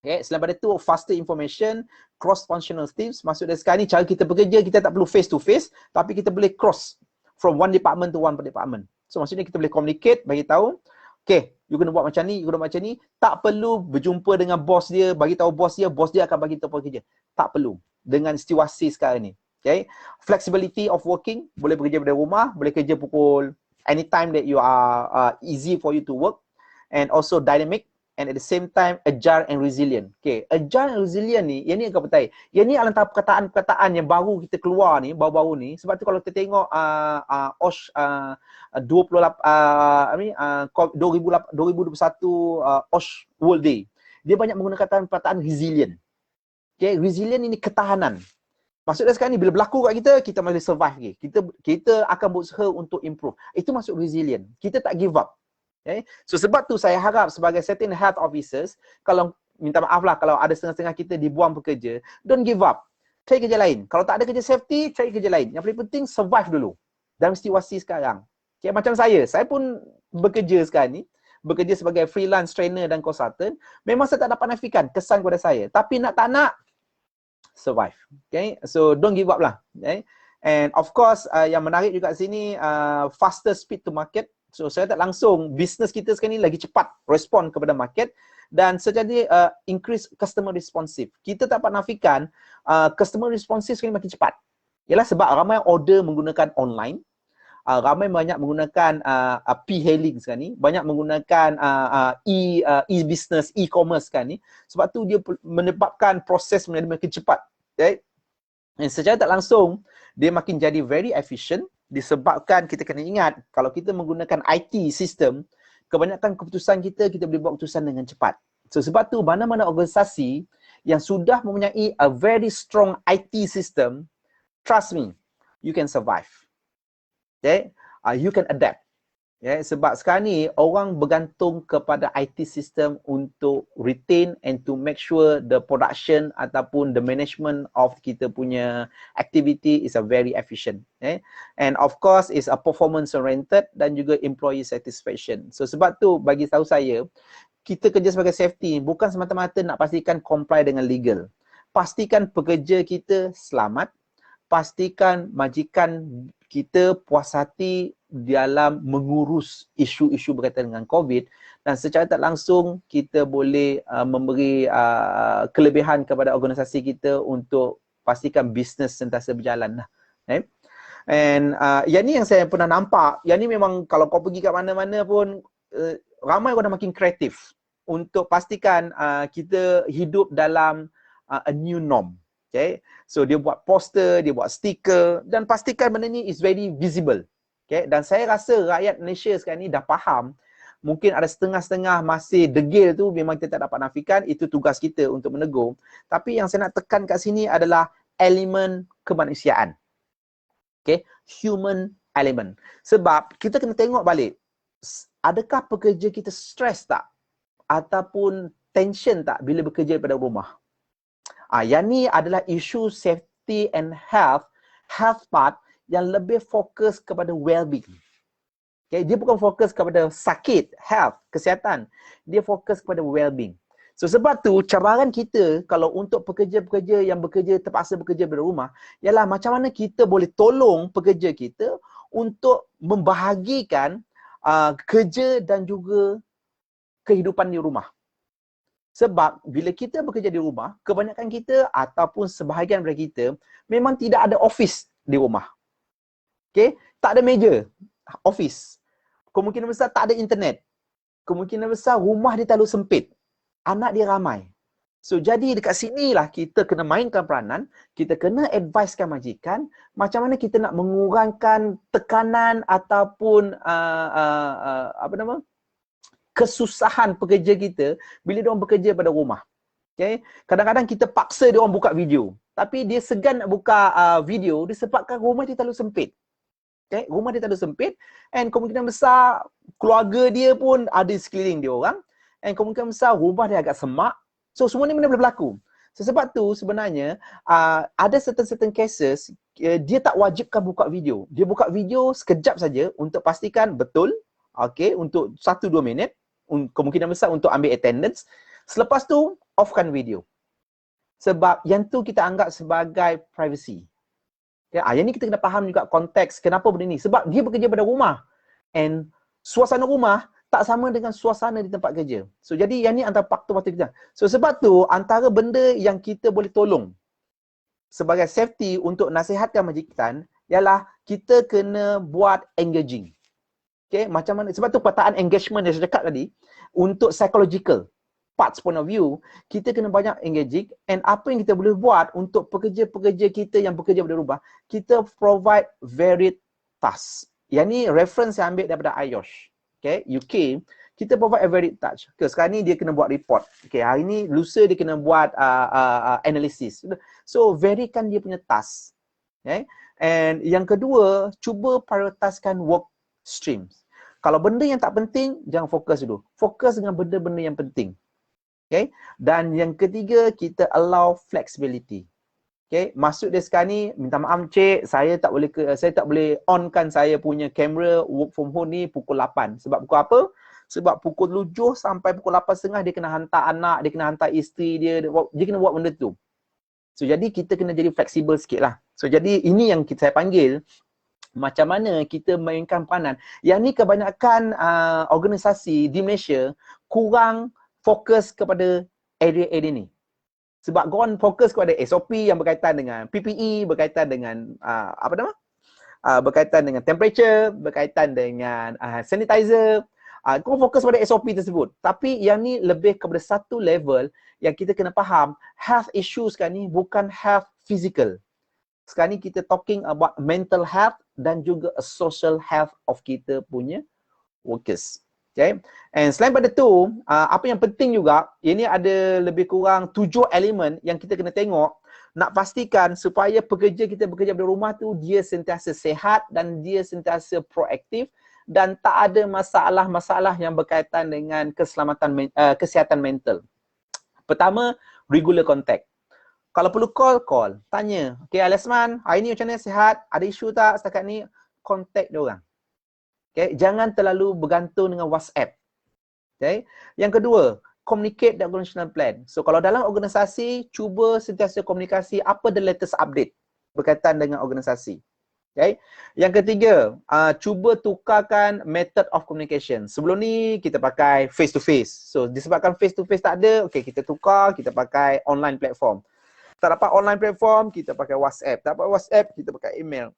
Okay, selain daripada itu, faster information, cross-functional teams. Maksud dia sekarang ni cara kita bekerja, kita tak perlu face to face, tapi kita boleh cross from one department to one department. So maksudnya kita boleh communicate, bagi tahu, okay, you kena buat macam ni, you kena buat macam ni. Tak perlu berjumpa dengan bos dia, bagi tahu bos dia akan bagi tahu pekerja. Tak perlu dengan situasi sekarang ni. Okay, flexibility of working, boleh bekerja dari rumah, boleh kerja pukul anytime that you are easy for you to work, and also dynamic, and at the same time agile and resilient. Okay, agile and resilient ni, yang ni agak penting. Yang ni antara perkataan-perkataan yang baru kita keluar ni, baru-baru ni. Sebab tu kalau kita tengok OSH 2021 OSH World Day, dia banyak menggunakan perkataan resilient. Okay, resilient ini ketahanan. Maksudnya sekarang ni bila berlaku kat kita masih survive lagi. Kita akan berusaha untuk improve. Itu maksud resilient. Kita tak give up. Okay? So sebab tu saya harap sebagai certain health officers, kalau minta maaf lah kalau ada setengah-setengah kita dibuang pekerja, don't give up. Cari kerja lain. Kalau tak ada kerja safety, cari kerja lain. Yang paling penting survive dulu dalam situasi sekarang. Okay, macam saya pun bekerja sekarang ni, bekerja sebagai freelance trainer dan consultant. Memang saya tak dapat nafikan kesan kepada saya. Tapi nak tak nak, survive. Okay, so don't give up lah. Okay? And of course, yang menarik juga sini, faster speed to market. So saya tak langsung, bisnes kita sekarang ni lagi cepat respon kepada market dan sejadi increase customer responsive. Kita tak dapat nafikan customer responsive sekarang ni makin cepat. Ialah sebab ramai order menggunakan online, ramai banyak menggunakan p-hailing sekarang ni, banyak menggunakan e-business, e-commerce sekarang ni. Sebab tu dia menyebabkan proses menjadi makin cepat. Okay? Dan secara tak langsung, dia makin jadi very efficient disebabkan kita kena ingat, kalau kita menggunakan IT system, kebanyakan keputusan kita boleh buat keputusan dengan cepat. So sebab tu mana-mana organisasi yang sudah mempunyai a very strong IT system, trust me, you can survive. Okay? You can adapt. Ya, sebab sekarang ni orang bergantung kepada IT system untuk retain and to make sure the production ataupun the management of kita punya activity is a very efficient. And of course is a performance oriented dan juga employee satisfaction. So sebab tu bagi tahu saya, kita kerja sebagai safety bukan semata-mata nak pastikan comply dengan legal. Pastikan pekerja kita selamat, pastikan majikan kita puas hati dalam mengurus isu-isu berkaitan dengan COVID, dan secara tak langsung kita boleh memberi kelebihan kepada organisasi kita untuk pastikan bisnes sentiasa berjalan lah. And yang ni yang saya pernah nampak, yang ni memang kalau kau pergi kat mana-mana pun ramai orang dah makin kreatif untuk pastikan kita hidup dalam a new norm. Okay, so dia buat poster, dia buat stiker dan pastikan benda ni is very visible. Okay, dan saya rasa rakyat Malaysia sekarang ni dah faham. Mungkin ada setengah-setengah masih degil tu, memang kita tak dapat nafikan, itu tugas kita untuk menegur. Tapi yang saya nak tekan kat sini adalah elemen kemanusiaan. Okay, human element. Sebab kita kena tengok balik, adakah pekerja kita stres tak? Ataupun tension tak bila bekerja daripada rumah? Yang ni adalah isu safety and health part yang lebih fokus kepada well-being. Okay, dia bukan fokus kepada sakit, health, kesihatan. Dia fokus kepada well-being. So sebab tu cabaran kita kalau untuk pekerja-pekerja yang terpaksa bekerja dari rumah ialah macam mana kita boleh tolong pekerja kita untuk membahagikan kerja dan juga kehidupan di rumah. Sebab bila kita bekerja di rumah, kebanyakan kita ataupun sebahagian daripada kita memang tidak ada office di rumah. Okay? Tak ada meja office. Kemungkinan besar tak ada internet. Kemungkinan besar rumah dia terlalu sempit. Anak dia ramai. So jadi dekat sinilah kita kena mainkan peranan, kita kena advisekan majikan macam mana kita nak mengurangkan tekanan ataupun kesusahan pekerja kita bila dia orang bekerja pada rumah. Okay? Kadang-kadang kita paksa dia orang buka video. Tapi dia segan nak buka video disebabkan rumah dia terlalu sempit. Okay? Rumah dia terlalu sempit and kemungkinan besar keluarga dia pun ada sekeliling dia orang and kemungkinan besar rumah dia agak semak. So semua ni benda boleh berlaku. So, sebab tu sebenarnya ada certain cases dia tak wajibkan buka video. Dia buka video sekejap saja untuk pastikan betul. Okay? Untuk 1-2 minit. Kemungkinan besar untuk ambil attendance. Selepas tu, offkan video. Sebab yang tu kita anggap sebagai privacy. Okay? Yang ni kita kena faham juga konteks kenapa benda ni. Sebab dia bekerja pada rumah. And suasana rumah tak sama dengan suasana di tempat kerja. So, jadi yang ni antara faktor-faktor kita. So, sebab tu, antara benda yang kita boleh tolong sebagai safety untuk nasihatkan majikan ialah kita kena buat engaging. Okay, macam mana, sebab tu perkataan engagement yang saya cakap tadi, untuk psychological parts point of view, kita kena banyak engaging and apa yang kita boleh buat untuk pekerja-pekerja kita yang bekerja pada rumah, kita provide varied tasks. Yang ni reference yang ambil daripada IOSH. Okay, UK, kita provide a varied task. Okay, sekarang ni dia kena buat report. Okay, hari ni, lusa dia kena buat analysis. So, varykan dia punya task. Okay, and yang kedua, cuba prioritaskan work streams. Kalau benda yang tak penting, jangan fokus dulu. Fokus dengan benda-benda yang penting. Okay? Dan yang ketiga, kita allow flexibility. Okay? Maksud dia sekarang ni, minta maaf cik, saya tak boleh onkan saya punya kamera work from home ni pukul 8. Sebab pukul apa? Sebab pukul 7 sampai pukul 8.30 dia kena hantar anak, dia kena hantar isteri dia kena buat benda tu. So jadi kita kena jadi fleksibel sikit lah. So jadi ini yang saya panggil macam mana kita mainkan peranan. Yang ni kebanyakan organisasi di Malaysia kurang fokus kepada area-area ni. Sebab korang fokus kepada SOP yang berkaitan dengan PPE, berkaitan dengan berkaitan dengan temperature, berkaitan dengan sanitizer. Korang fokus pada SOP tersebut. Tapi yang ni lebih kepada satu level yang kita kena faham, health issues kan ni bukan health physical. sekarang ni kita talking about mental health dan juga social health of kita punya workers. Okay. And selain pada tu, apa yang penting juga, ini ada lebih kurang 7 elemen yang kita kena tengok nak pastikan supaya pekerja kita bekerja dari rumah tu dia sentiasa sihat dan dia sentiasa proaktif dan tak ada masalah-masalah yang berkaitan dengan keselamatan kesihatan mental. Pertama, regular contact. Kalau perlu call. Tanya, okay Alisman, hari ni macam mana, sihat? Ada isu tak setakat ni? Contact dia orang. Okay, jangan terlalu bergantung dengan WhatsApp. Okay. Yang kedua, communicate the organizational plan. So kalau dalam organisasi, cuba sentiasa komunikasi apa the latest update berkaitan dengan organisasi. Okay. Yang ketiga, cuba tukarkan method of communication. Sebelum ni kita pakai face to face. So disebabkan face to face tak ada, okay, kita tukar, kita pakai online platform. Tak dapat online platform, kita pakai WhatsApp. Tak dapat WhatsApp, kita pakai email.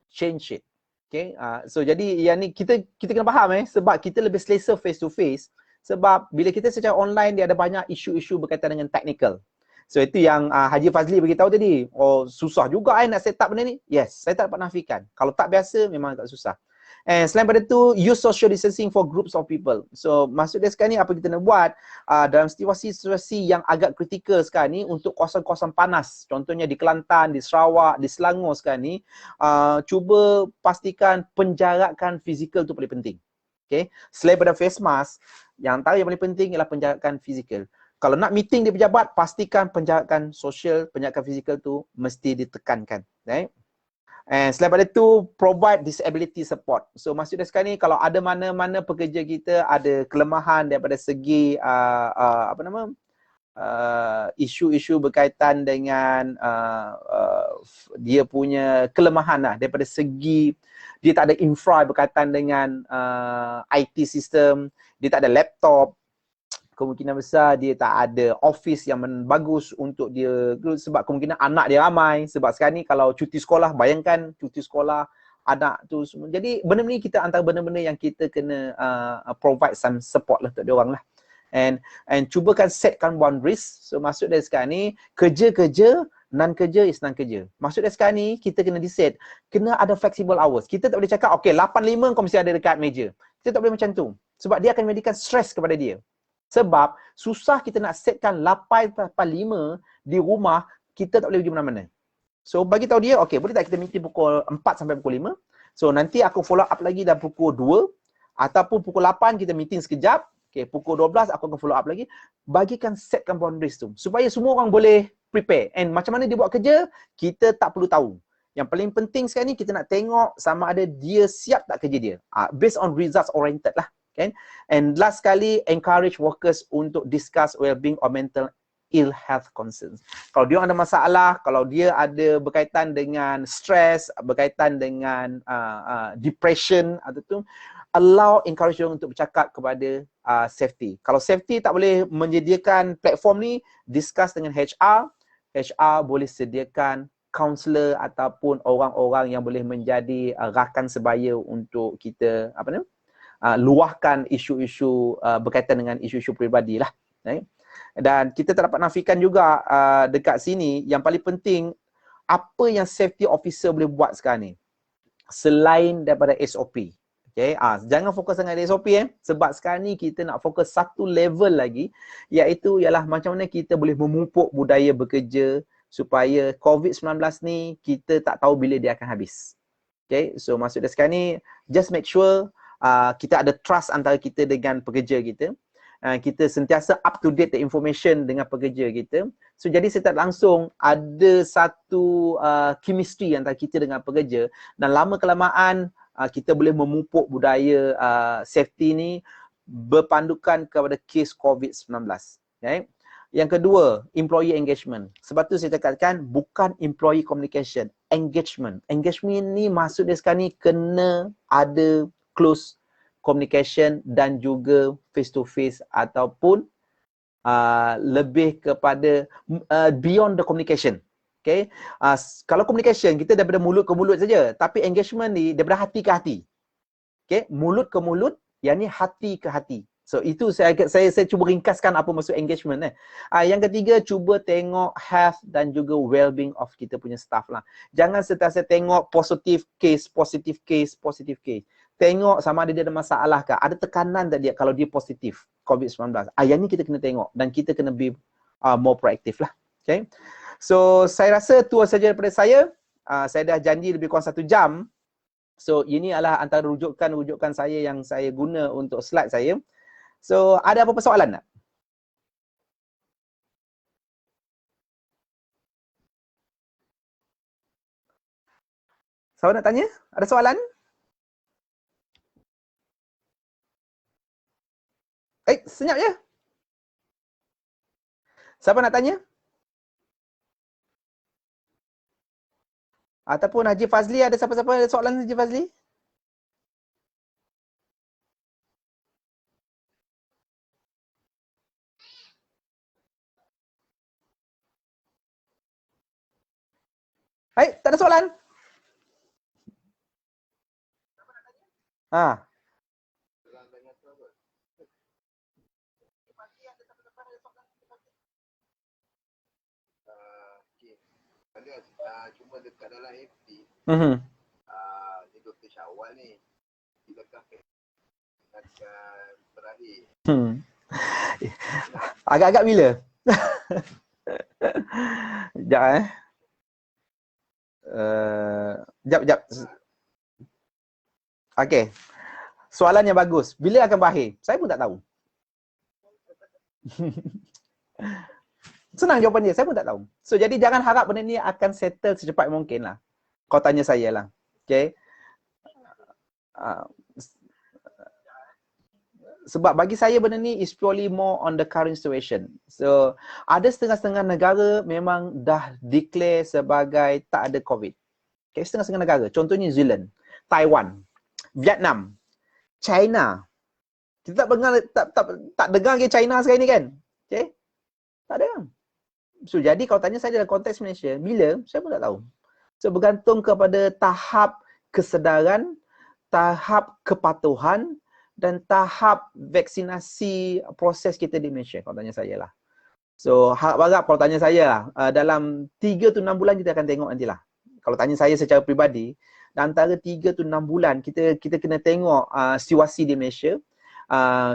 Change it. Okay, so jadi yang ni kita kena faham sebab kita lebih selesa face to face sebab bila kita secara online dia ada banyak isu-isu berkaitan dengan technical. So itu yang Haji Fazli beritahu tadi. Oh susah juga nak set up benda ni. Yes, saya tak dapat nafikan. Kalau tak biasa memang agak susah. And selain pada tu, use social distancing for groups of people. So maksud dia sekarang ni apa kita nak buat dalam situasi-situasi yang agak kritikal sekarang ni untuk kawasan-kawasan panas. Contohnya di Kelantan, di Sarawak, di Selangor sekarang ni, cuba pastikan penjarakan fizikal tu paling penting. Okay. Selain pada face mask, yang antara yang paling penting ialah penjarakan fizikal. Kalau nak meeting di pejabat, pastikan penjarakan sosial, penjarakan fizikal tu mesti ditekankan. Right? And selain daripada itu, provide disability support. So maksudnya sekarang ni kalau ada mana-mana pekerja kita ada kelemahan daripada segi isu-isu berkaitan dengan dia punya kelemahan lah, daripada segi dia tak ada infra berkaitan dengan IT system, dia tak ada laptop, kemungkinan besar dia tak ada office yang bagus untuk dia, sebab kemungkinan anak dia ramai. Sebab sekarang ni kalau cuti sekolah, bayangkan cuti sekolah anak tu semua. Jadi benda-benda ni kita antara benda-benda yang kita kena provide some support lah untuk dia orang lah. And cubakan setkan boundaries. So maksud dia sekarang ni kerja, non kerja is non kerja. Maksud dia sekarang ni kita kena decide, kena ada flexible hours. Kita tak boleh cakap okay 8.5 kau mesti ada dekat meja. Kita tak boleh macam tu. Sebab dia akan memberikan stres kepada dia. Sebab susah kita nak setkan 8.5 di rumah, kita tak boleh pergi mana-mana. So bagi tahu dia, okay, boleh tak kita meeting pukul 4 sampai pukul 5? So nanti aku follow up lagi dah pukul 2 ataupun pukul 8 kita meeting sekejap. Okay, pukul 12 aku akan follow up lagi. Bagikan setkan boundaries tu supaya semua orang boleh prepare. And macam mana dia buat kerja, kita tak perlu tahu. Yang paling penting sekarang ni kita nak tengok sama ada dia siap tak kerja dia. Based on results oriented lah. Okay? And last sekali, encourage workers untuk discuss well-being or mental ill health concerns. Kalau dia ada masalah, kalau dia ada berkaitan dengan stress, berkaitan dengan depression atau tu, encourage dia untuk bercakap kepada safety. Kalau safety tak boleh menyediakan platform ni, discuss dengan HR. HR boleh sediakan counselor ataupun orang-orang yang boleh menjadi rakan sebaya untuk kita luahkan isu-isu berkaitan dengan isu-isu peribadi lah. Right? Dan kita tak dapat nafikan juga dekat sini, yang paling penting, apa yang safety officer boleh buat sekarang ni selain daripada SOP. Okay? Jangan fokus sangat di SOP sebab sekarang ni kita nak fokus satu level lagi, iaitu ialah macam mana kita boleh memupuk budaya bekerja supaya COVID-19 ni kita tak tahu bila dia akan habis. Okay? So maksud dia sekarang ni, just make sure kita ada trust antara kita dengan pekerja kita. Kita sentiasa up to date the information dengan pekerja kita. So jadi secara langsung ada satu chemistry antara kita dengan pekerja, dan lama kelamaan kita boleh memupuk budaya safety ni berpandukan kepada kes COVID-19. Okay? Yang kedua, employee engagement. Sebab tu saya katakan bukan employee communication, engagement. Engagement ni maksud dia sekarang ni kena ada close communication dan juga face to face ataupun lebih kepada beyond the communication. Okay? Kalau communication kita daripada mulut ke mulut saja, tapi engagement ni daripada hati ke hati. Okay? Mulut ke mulut, yang ni hati ke hati. So itu saya cuba ringkaskan apa maksud engagement. Yang ketiga, cuba tengok health dan juga well-being of kita punya staff lah. Jangan sentiasa tengok positive case. Tengok sama ada dia ada masalah ke, ada tekanan tak dia kalau dia positif COVID-19. Yang ni kita kena tengok dan kita kena be more proaktif lah. Okay. So saya rasa itu saja daripada saya. Saya dah janji lebih kurang 1 jam. So ini adalah antara rujukan saya yang saya guna untuk slide saya. So, ada apa-apa soalan tak? Siapa nak tanya? Ada soalan? Senyap je. Siapa nak tanya? Ataupun Haji Fazli, ada siapa-siapa ada soalan Haji Fazli? Tak ada soalan? Cuma dekat dalam FB, dia Dr. Syawal ni, dia akan berakhir. Agak-agak bila? Sekejap Sekejap. Okey. Soalannya bagus. Bila akan berakhir? Saya pun tak tahu. Senang jawapan dia, saya pun tak tahu. So, jadi jangan harap benda ni akan settle secepat mungkin lah. Kau tanya saya lah. Okay. Sebab bagi saya benda ni is purely more on the current situation. So, ada setengah-setengah negara memang dah declare sebagai tak ada COVID. Okay, setengah-setengah negara. Contohnya New Zealand, Taiwan, Vietnam, China. Kita tak dengar ke China sekarang ni kan? Okay? Tak ada. So, jadi kalau tanya saya dalam konteks Malaysia, bila? Saya pun tak tahu. So, bergantung kepada tahap kesedaran, tahap kepatuhan dan tahap vaksinasi proses kita di Malaysia, kalau tanya saya lah. So, harap-harap kalau tanya saya lah, dalam 3 to 6 bulan kita akan tengok nantilah. Kalau tanya saya secara peribadi, antara 3 to 6 bulan, kita kena tengok situasi di Malaysia.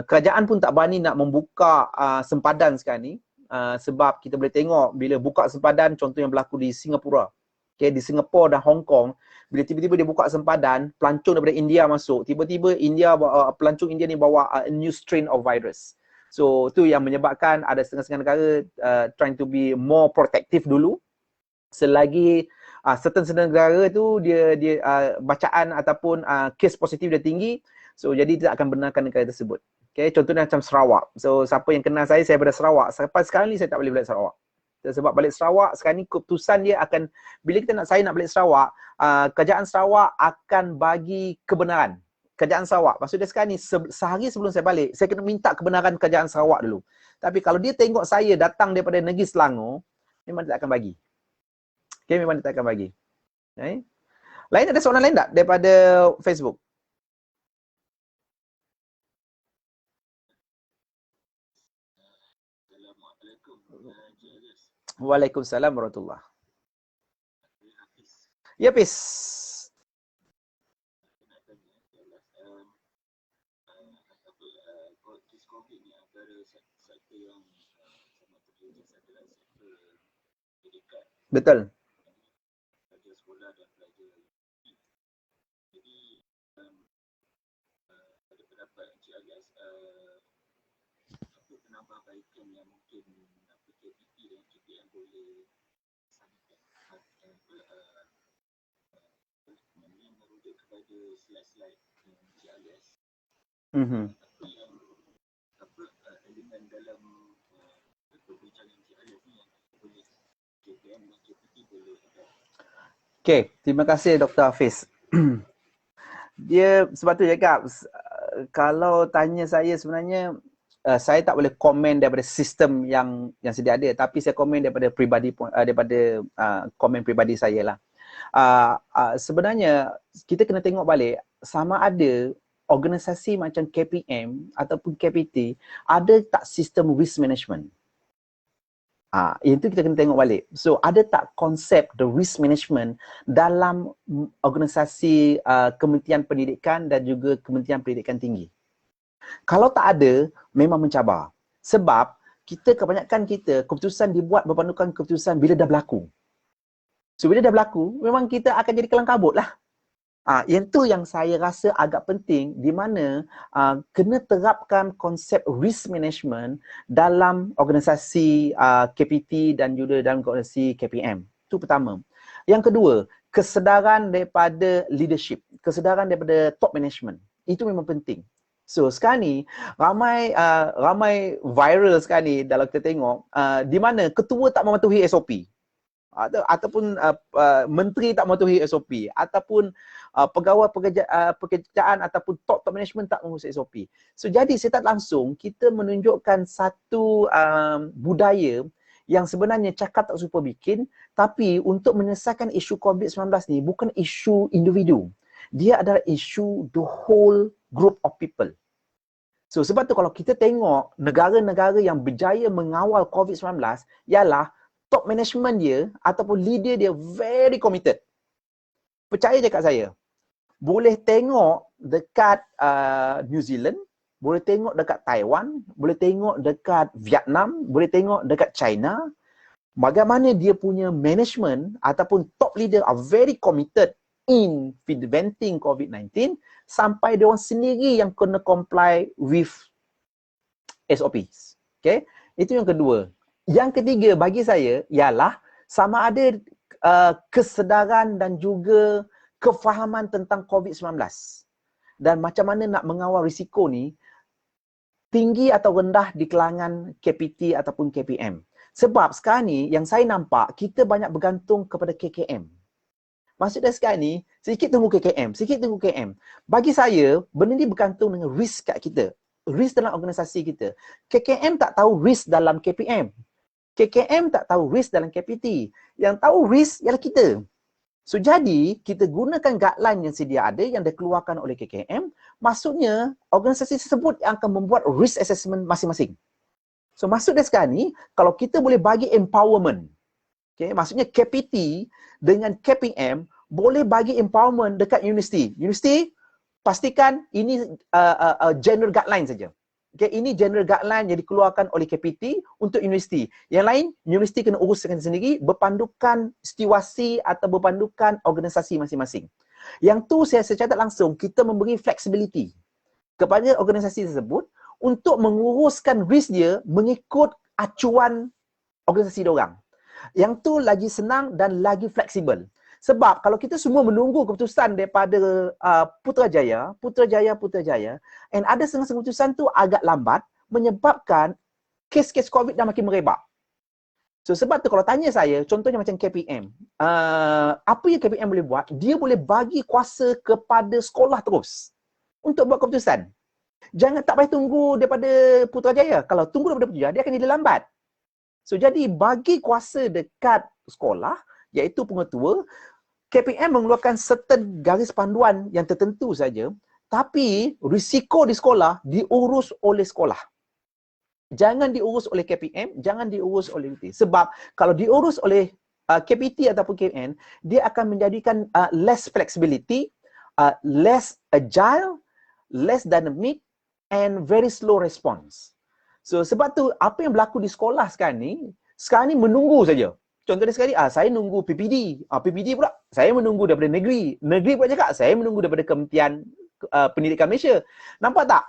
Kerajaan pun tak berani nak membuka sempadan sekarang ni. Sebab kita boleh tengok bila buka sempadan, contoh yang berlaku di Singapura. Okay, di Singapura dan Hong Kong, bila tiba-tiba dia buka sempadan, pelancong daripada India masuk, tiba-tiba pelancong India ni bawa a new strain of virus. So, tu yang menyebabkan ada setengah-setengah negara trying to be more protective dulu. Selagi certain negara tu dia bacaan ataupun kes positif dia tinggi, so jadi tidak akan benarkan negara tersebut. Okay, contohnya macam Sarawak. So, siapa yang kenal saya pada Sarawak. Sampai sekarang ni saya tak boleh balik Sarawak. Sebab balik Sarawak, sekarang ni keputusan dia akan, bila saya nak balik Sarawak, kerajaan Sarawak akan bagi kebenaran. Kerajaan Sarawak. Maksudnya sekarang ni, sehari sebelum saya balik, saya kena minta kebenaran kerajaan Sarawak dulu. Tapi kalau dia tengok saya datang daripada negeri Selangor, memang dia tak akan bagi. Okay, memang dia tak akan bagi. Okay. Lain ada soalan lain tak daripada Facebook? Waalaikumsalam warahmatullahi. Ya, Pis. Betul. Okay, terima kasih Dr. Hafiz. Dia sebab tu cakap, kalau tanya saya sebenarnya, saya tak boleh komen daripada sistem yang sedia ada, tapi saya komen daripada komen peribadi saya lah. Sebenarnya kita kena tengok balik sama ada organisasi macam KPM ataupun KPT ada tak sistem risk management? Yang tu kita kena tengok balik. So, ada tak konsep the risk management dalam organisasi Kementerian Pendidikan dan juga Kementerian Pendidikan Tinggi? Kalau tak ada, memang mencabar. Sebab kebanyakan kita, keputusan dibuat berpandukan keputusan bila dah berlaku. So, bila dah berlaku, memang kita akan jadi kelang kabut lah. Yang tu yang saya rasa agak penting, di mana kena terapkan konsep risk management dalam organisasi KPT dan juga dalam organisasi KPM. Itu pertama. Yang kedua, kesedaran daripada leadership, kesedaran daripada top management. Itu memang penting. So sekarang ni ramai viral sekarang ni kalau kita tengok di mana ketua tak mematuhi SOP. Ataupun menteri tak mematuhi SOP, ataupun pegawai pekerjaan ataupun top management tak mengurus SOP. So jadi saya tak langsung kita menunjukkan satu budaya yang sebenarnya cakap tak serupa bikin, tapi untuk menyelesaikan isu COVID-19 ni bukan isu individu. Dia adalah isu the whole group of people. So sebab tu kalau kita tengok negara-negara yang berjaya mengawal COVID-19 ialah top management dia ataupun leader dia very committed. Percaya je kat saya. Boleh tengok dekat New Zealand, boleh tengok dekat Taiwan, boleh tengok dekat Vietnam, boleh tengok dekat China. Bagaimana dia punya management ataupun top leader are very committed in preventing COVID-19 sampai dia orang sendiri yang kena comply with SOPs. Okay? Itu yang kedua. Yang ketiga bagi saya ialah sama ada kesedaran dan juga kefahaman tentang COVID-19 dan macam mana nak mengawal risiko ni tinggi atau rendah di kalangan KPT ataupun KPM. Sebab sekarang ni yang saya nampak kita banyak bergantung kepada KKM. Maksudnya sekarang ni sedikit tunggu KKM, sedikit tunggu KM. Bagi saya benda ni bergantung dengan risk kat kita. Risk dalam organisasi kita. KKM tak tahu risk dalam KPM. KKM tak tahu risk dalam KPT. Yang tahu risk ialah kita. So, jadi, kita gunakan guideline yang sedia ada yang dikeluarkan oleh KKM. Maksudnya, organisasi tersebut yang akan membuat risk assessment masing-masing. So, maksud dia sekarang ni, kalau kita boleh bagi empowerment. Okay, maksudnya KPT dengan KPM boleh bagi empowerment dekat universiti. Universiti, pastikan ini general guideline saja. Okay, ini general guideline yang dikeluarkan oleh KPT untuk universiti. Yang lain, universiti kena uruskan sendiri berpandukan situasi atau berpandukan organisasi masing-masing. Yang tu saya catat langsung, kita memberi flexibility kepada organisasi tersebut untuk menguruskan risk dia mengikut acuan organisasi diorang. Yang tu lagi senang dan lagi fleksibel. Sebab kalau kita semua menunggu keputusan daripada Putrajaya, and ada setengah keputusan tu agak lambat, menyebabkan kes-kes COVID dah makin merebak. So sebab tu kalau tanya saya, contohnya macam KPM, apa yang KPM boleh buat? Dia boleh bagi kuasa kepada sekolah terus untuk buat keputusan. Jangan tak payah tunggu daripada Putrajaya. Kalau tunggu daripada Putrajaya, dia akan jadi lambat. So jadi bagi kuasa dekat sekolah, iaitu pengetua, KPM mengeluarkan certain garis panduan yang tertentu saja, tapi risiko di sekolah diurus oleh sekolah. Jangan diurus oleh KPM, jangan diurus oleh UT. Sebab kalau diurus oleh KPT ataupun KPN, dia akan menjadikan less flexibility, less agile, less dynamic, and very slow response. So sebab tu apa yang berlaku di sekolah sekarang ni menunggu saja. Contohnya sekali, saya nunggu PPD. PPD pula, saya menunggu daripada negeri. Negeri pula cakap, saya menunggu daripada Kementerian Pendidikan Malaysia. Nampak tak?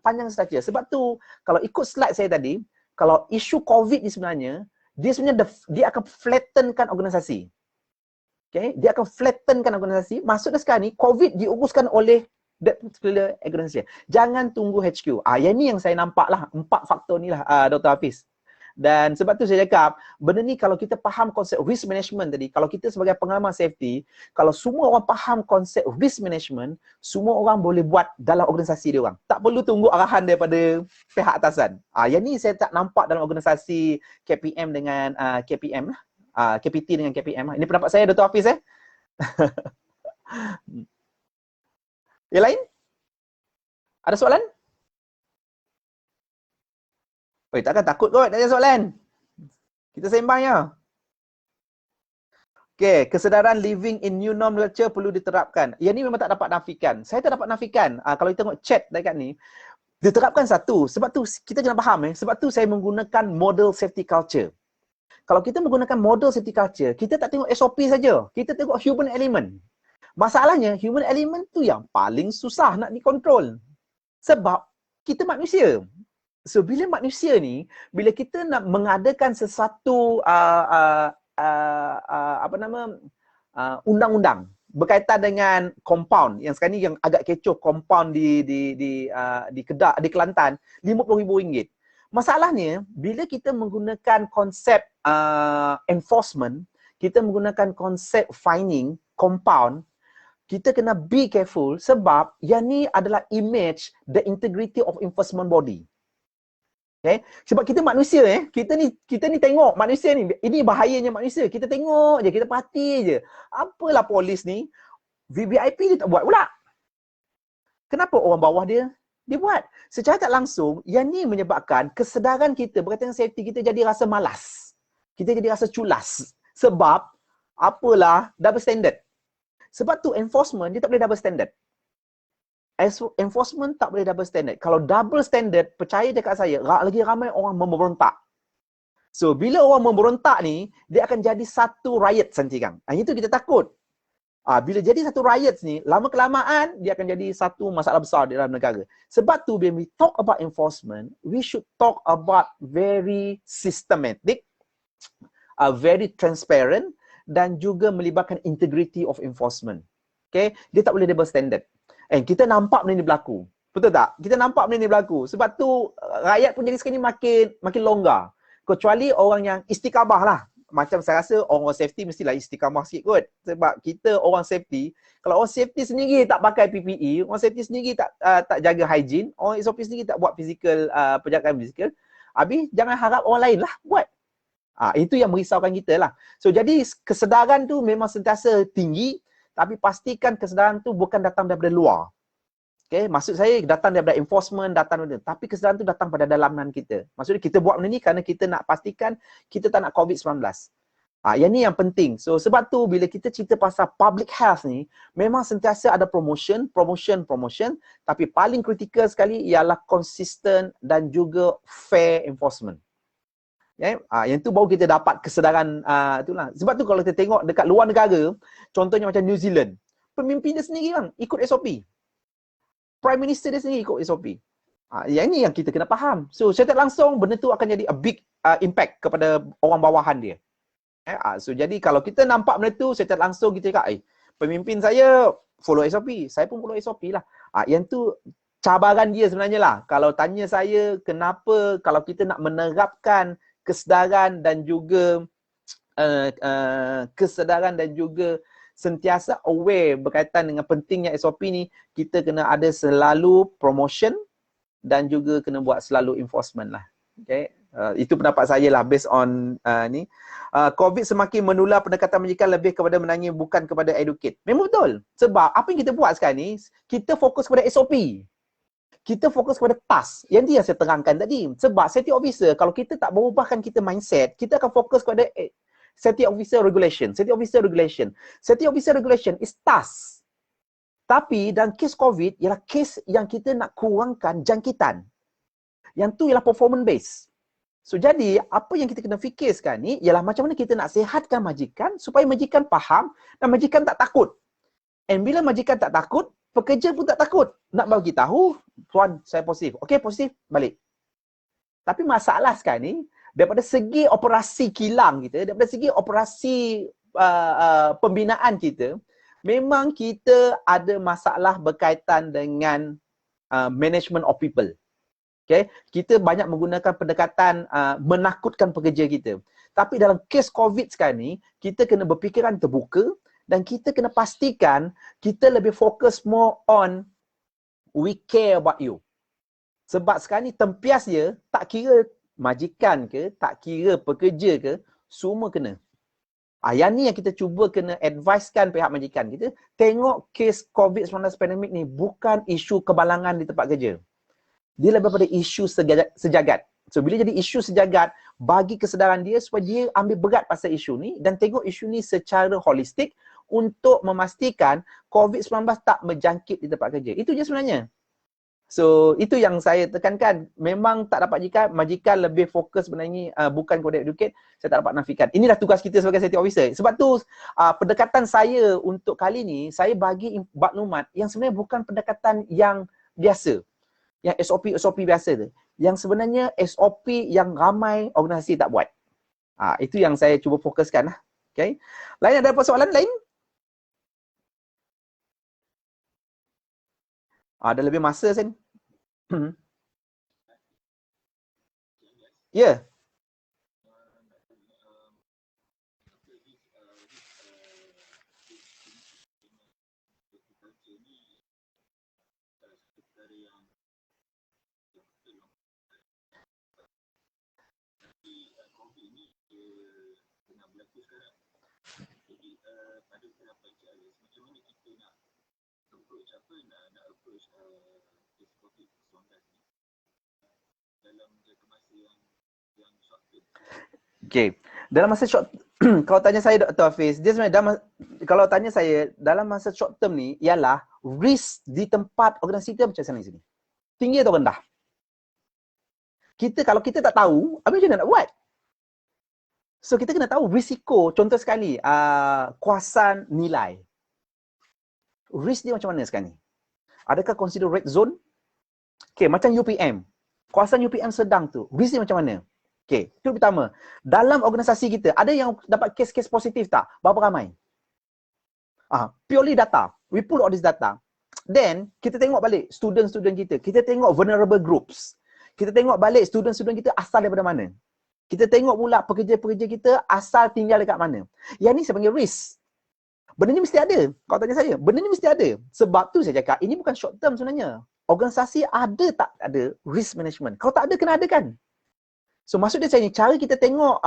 Panjang saja. Sebab tu, kalau ikut slide saya tadi, kalau isu COVID ni sebenarnya, dia akan flattenkan organisasi. Okay? Dia akan flattenkan organisasi. Maksudnya sekarang ni, COVID diuruskan oleh that particular organisasi. Jangan tunggu HQ. Yang ni yang saya nampak lah. 4 faktor ni lah, Dr. Hafiz. Dan sebab tu saya cakap, benda ni kalau kita faham konsep risk management tadi, kalau kita sebagai pengamal safety, kalau semua orang faham konsep risk management, semua orang boleh buat dalam organisasi dia orang. Tak perlu tunggu arahan daripada pihak atasan. Yang ni saya tak nampak dalam organisasi KPM dengan KPM lah. KPT dengan KPM lah. Ini pendapat saya, Dr. Hafiz. Yang lain? Ada soalan? Takkan takut kot, tak ada soalan. Kita sembang ya. Okay, kesedaran living in new normal culture perlu diterapkan. Yang ni memang tak dapat nafikan. Saya tak dapat nafikan. Kalau kita tengok chat dekat ni, diterapkan satu. Sebab tu kita kena faham sebab tu saya menggunakan model safety culture. Kalau kita menggunakan model safety culture, kita tak tengok SOP saja. Kita tengok human element. Masalahnya, human element tu yang paling susah nak dikontrol. Sebab kita manusia. So, bila manusia ni, bila kita nak mengadakan sesuatu undang-undang berkaitan dengan compound yang sekarang ni yang agak kecoh, compound di Kedah, di Kelantan, RM50,000. Masalahnya bila kita menggunakan konsep enforcement, kita menggunakan konsep fining compound, kita kena be careful sebab yang ni adalah image the integrity of enforcement body. Okay? Sebab kita manusia kita ni tengok manusia ni, ini bahayanya manusia. Kita tengok je, kita perhati je. Apalah polis ni, VVIP dia tak buat pula. Kenapa orang bawah dia buat? Secara tak langsung, yang ni menyebabkan kesedaran kita berkaitan dengan safety kita jadi rasa malas. Kita jadi rasa culas. Sebab apalah double standard. Sebab tu enforcement dia tak boleh double standard. Enforcement tak boleh double standard. Kalau double standard, percaya dekat saya, lagi ramai orang memberontak. So, bila orang memberontak ni, dia akan jadi satu riot nanti kan. Itu kita takut. Bila jadi satu riot ni, lama-kelamaan, dia akan jadi satu masalah besar di dalam negara. Sebab tu, when we talk about enforcement, we should talk about very systematic, very transparent, dan juga melibatkan integrity of enforcement. Okay? Dia tak boleh double standard. Kita nampak benda ni berlaku. Betul tak? Kita nampak benda ni berlaku. Sebab tu rakyat pun jadi sekarang ni makin longgar. Kecuali orang yang istiqamah lah. Macam saya rasa orang safety mestilah istiqamah sikit kot. Sebab kita orang safety, kalau orang safety sendiri tak pakai PPE, orang safety sendiri tak jaga hygiene, orang SOP sendiri tak buat physical, penjagaan fizikal, habis jangan harap orang lain lah buat. Itu yang merisaukan kita lah. So jadi kesedaran tu memang sentiasa tinggi, tapi pastikan kesedaran tu bukan datang daripada luar. Okay? Maksud saya datang daripada enforcement, datang daripada, tapi kesedaran tu datang pada dalaman kita. Maksudnya kita buat benda ni kerana kita nak pastikan kita tak nak COVID-19. Yang ni yang penting. So sebab tu bila kita cerita pasal public health ni, memang sentiasa ada promotion, tapi paling kritikal sekali ialah consistent dan juga fair enforcement. Yang tu baru kita dapat kesedaran itulah. Sebab tu kalau kita tengok dekat luar negara, contohnya macam New Zealand, pemimpin dia sendiri bang ikut SOP. Prime Minister dia sendiri ikut SOP. Yang ni yang kita kena faham. So secara langsung benda tu akan jadi a big impact kepada orang bawahan dia. So jadi kalau kita nampak benda tu secara langsung kita cakap, pemimpin saya follow SOP, saya pun follow SOP lah. Yang tu cabaran dia sebenarnya lah. Kalau tanya saya kenapa kalau kita nak menerapkan kesedaran dan juga sentiasa aware berkaitan dengan pentingnya SOP ni, kita kena ada selalu promotion dan juga kena buat selalu enforcement lah. Okay? Itu pendapat saya lah based on ni. COVID semakin menular, pendekatan majikan lebih kepada menangis bukan kepada educate. Memang betul. Sebab apa yang kita buat sekarang ni, kita fokus kepada SOP. Kita fokus kepada task. Yang dia saya terangkan tadi. Sebab safety officer, kalau kita tak berubahkan kita mindset, kita akan fokus kepada safety officer regulation. Safety officer regulation. Safety officer regulation is task. Tapi dalam kes COVID, ialah kes yang kita nak kurangkan jangkitan. Yang tu ialah performance based. So jadi, apa yang kita kena fikir sekarang ni, ialah macam mana kita nak sihatkan majikan, supaya majikan faham dan majikan tak takut. And bila majikan tak takut, pekerja pun tak takut. Nak bagi tahu, tuan saya positif. Okey, positif, balik. Tapi masalah sekarang ni, daripada segi operasi kilang kita, daripada segi operasi pembinaan kita, memang kita ada masalah berkaitan dengan management of people. Okay? Kita banyak menggunakan pendekatan menakutkan pekerja kita. Tapi dalam kes COVID sekarang ni, kita kena berfikiran terbuka dan kita kena pastikan kita lebih fokus more on we care about you. Sebab sekarang ni tempias dia, tak kira majikan ke, tak kira pekerja ke, semua kena. Yang ni yang kita cuba kena advisekan pihak majikan kita, tengok kes COVID-19 pandemik ni bukan isu kebalangan di tempat kerja. Dia lebih daripada isu sejagat. So bila jadi isu sejagat, bagi kesedaran dia supaya dia ambil berat pasal isu ni dan tengok isu ni secara holistik untuk memastikan COVID-19 tak menjangkit di tempat kerja. Itu je sebenarnya. So, itu yang saya tekankan. Memang tak dapat majikan lebih fokus sebenarnya bukan kepada educate. Saya tak dapat nafikan. Inilah tugas kita sebagai safety officer. Sebab tu, pendekatan saya untuk kali ni, saya bagi maklumat yang sebenarnya bukan pendekatan yang biasa. Yang SOP biasa tu. Yang sebenarnya SOP yang ramai organisasi tak buat. Itu yang saya cuba fokuskan lah. Okay. Lain ada persoalan lain? Ada lebih masa sen. Ya. Okay. Dalam masa short kalau tanya saya Dr. Hafiz, dia sebenarnya kalau tanya saya dalam masa short term ni ialah risk di tempat organisasi kita macam sana sini. Tinggi atau rendah? Kalau kita tak tahu, apa macam mana nak buat? So kita kena tahu risiko, contoh sekali kuasan nilai. Risk dia macam mana sekarang ni? Adakah consider red zone? Okay, macam UPM. Kuasan UPM sedang tu, risk dia macam mana? Okay, itu pertama. Dalam organisasi kita, ada yang dapat kes-kes positif tak? Berapa ramai? Purely data. We pull all this data. Then, kita tengok balik student-student kita. Kita tengok vulnerable groups. Kita tengok balik student-student kita asal daripada mana. Kita tengok pula pekerja-pekerja kita asal tinggal dekat mana. Yang ni saya panggil risk. Benda ni mesti ada. Kalau tanya saya, benda ni mesti ada. Sebab tu saya cakap, ini bukan short term sebenarnya. Organisasi ada tak ada risk management. Kalau tak ada, kena ada kan? So maksud dia saya ni, cara kita tengok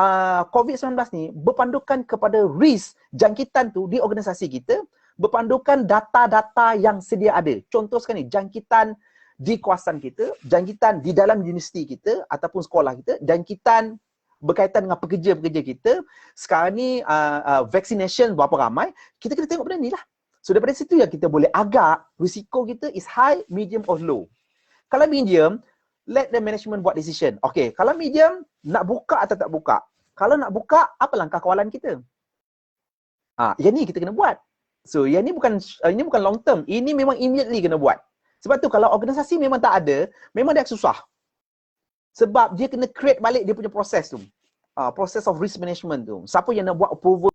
COVID-19 ni berpandukan kepada risk jangkitan tu di organisasi kita, berpandukan data-data yang sedia ada. Contoh sekarang ni, jangkitan di kawasan kita, jangkitan di dalam universiti kita ataupun sekolah kita, jangkitan berkaitan dengan pekerja-pekerja kita. Sekarang ni vaccination berapa ramai, kita kena tengok benda ni lah. So daripada situ yang kita boleh agak risiko kita is high, medium or low. Kalau medium, let the management buat decision. Okay, kalau medium, nak buka atau tak buka? Kalau nak buka, apa langkah kawalan kita? Yang ni kita kena buat. So, yang ni bukan long term. Ini memang immediately kena buat. Sebab tu kalau organisasi memang tak ada, memang dia susah. Sebab dia kena create balik dia punya proses tu. Proses of risk management tu. Siapa yang nak buat approval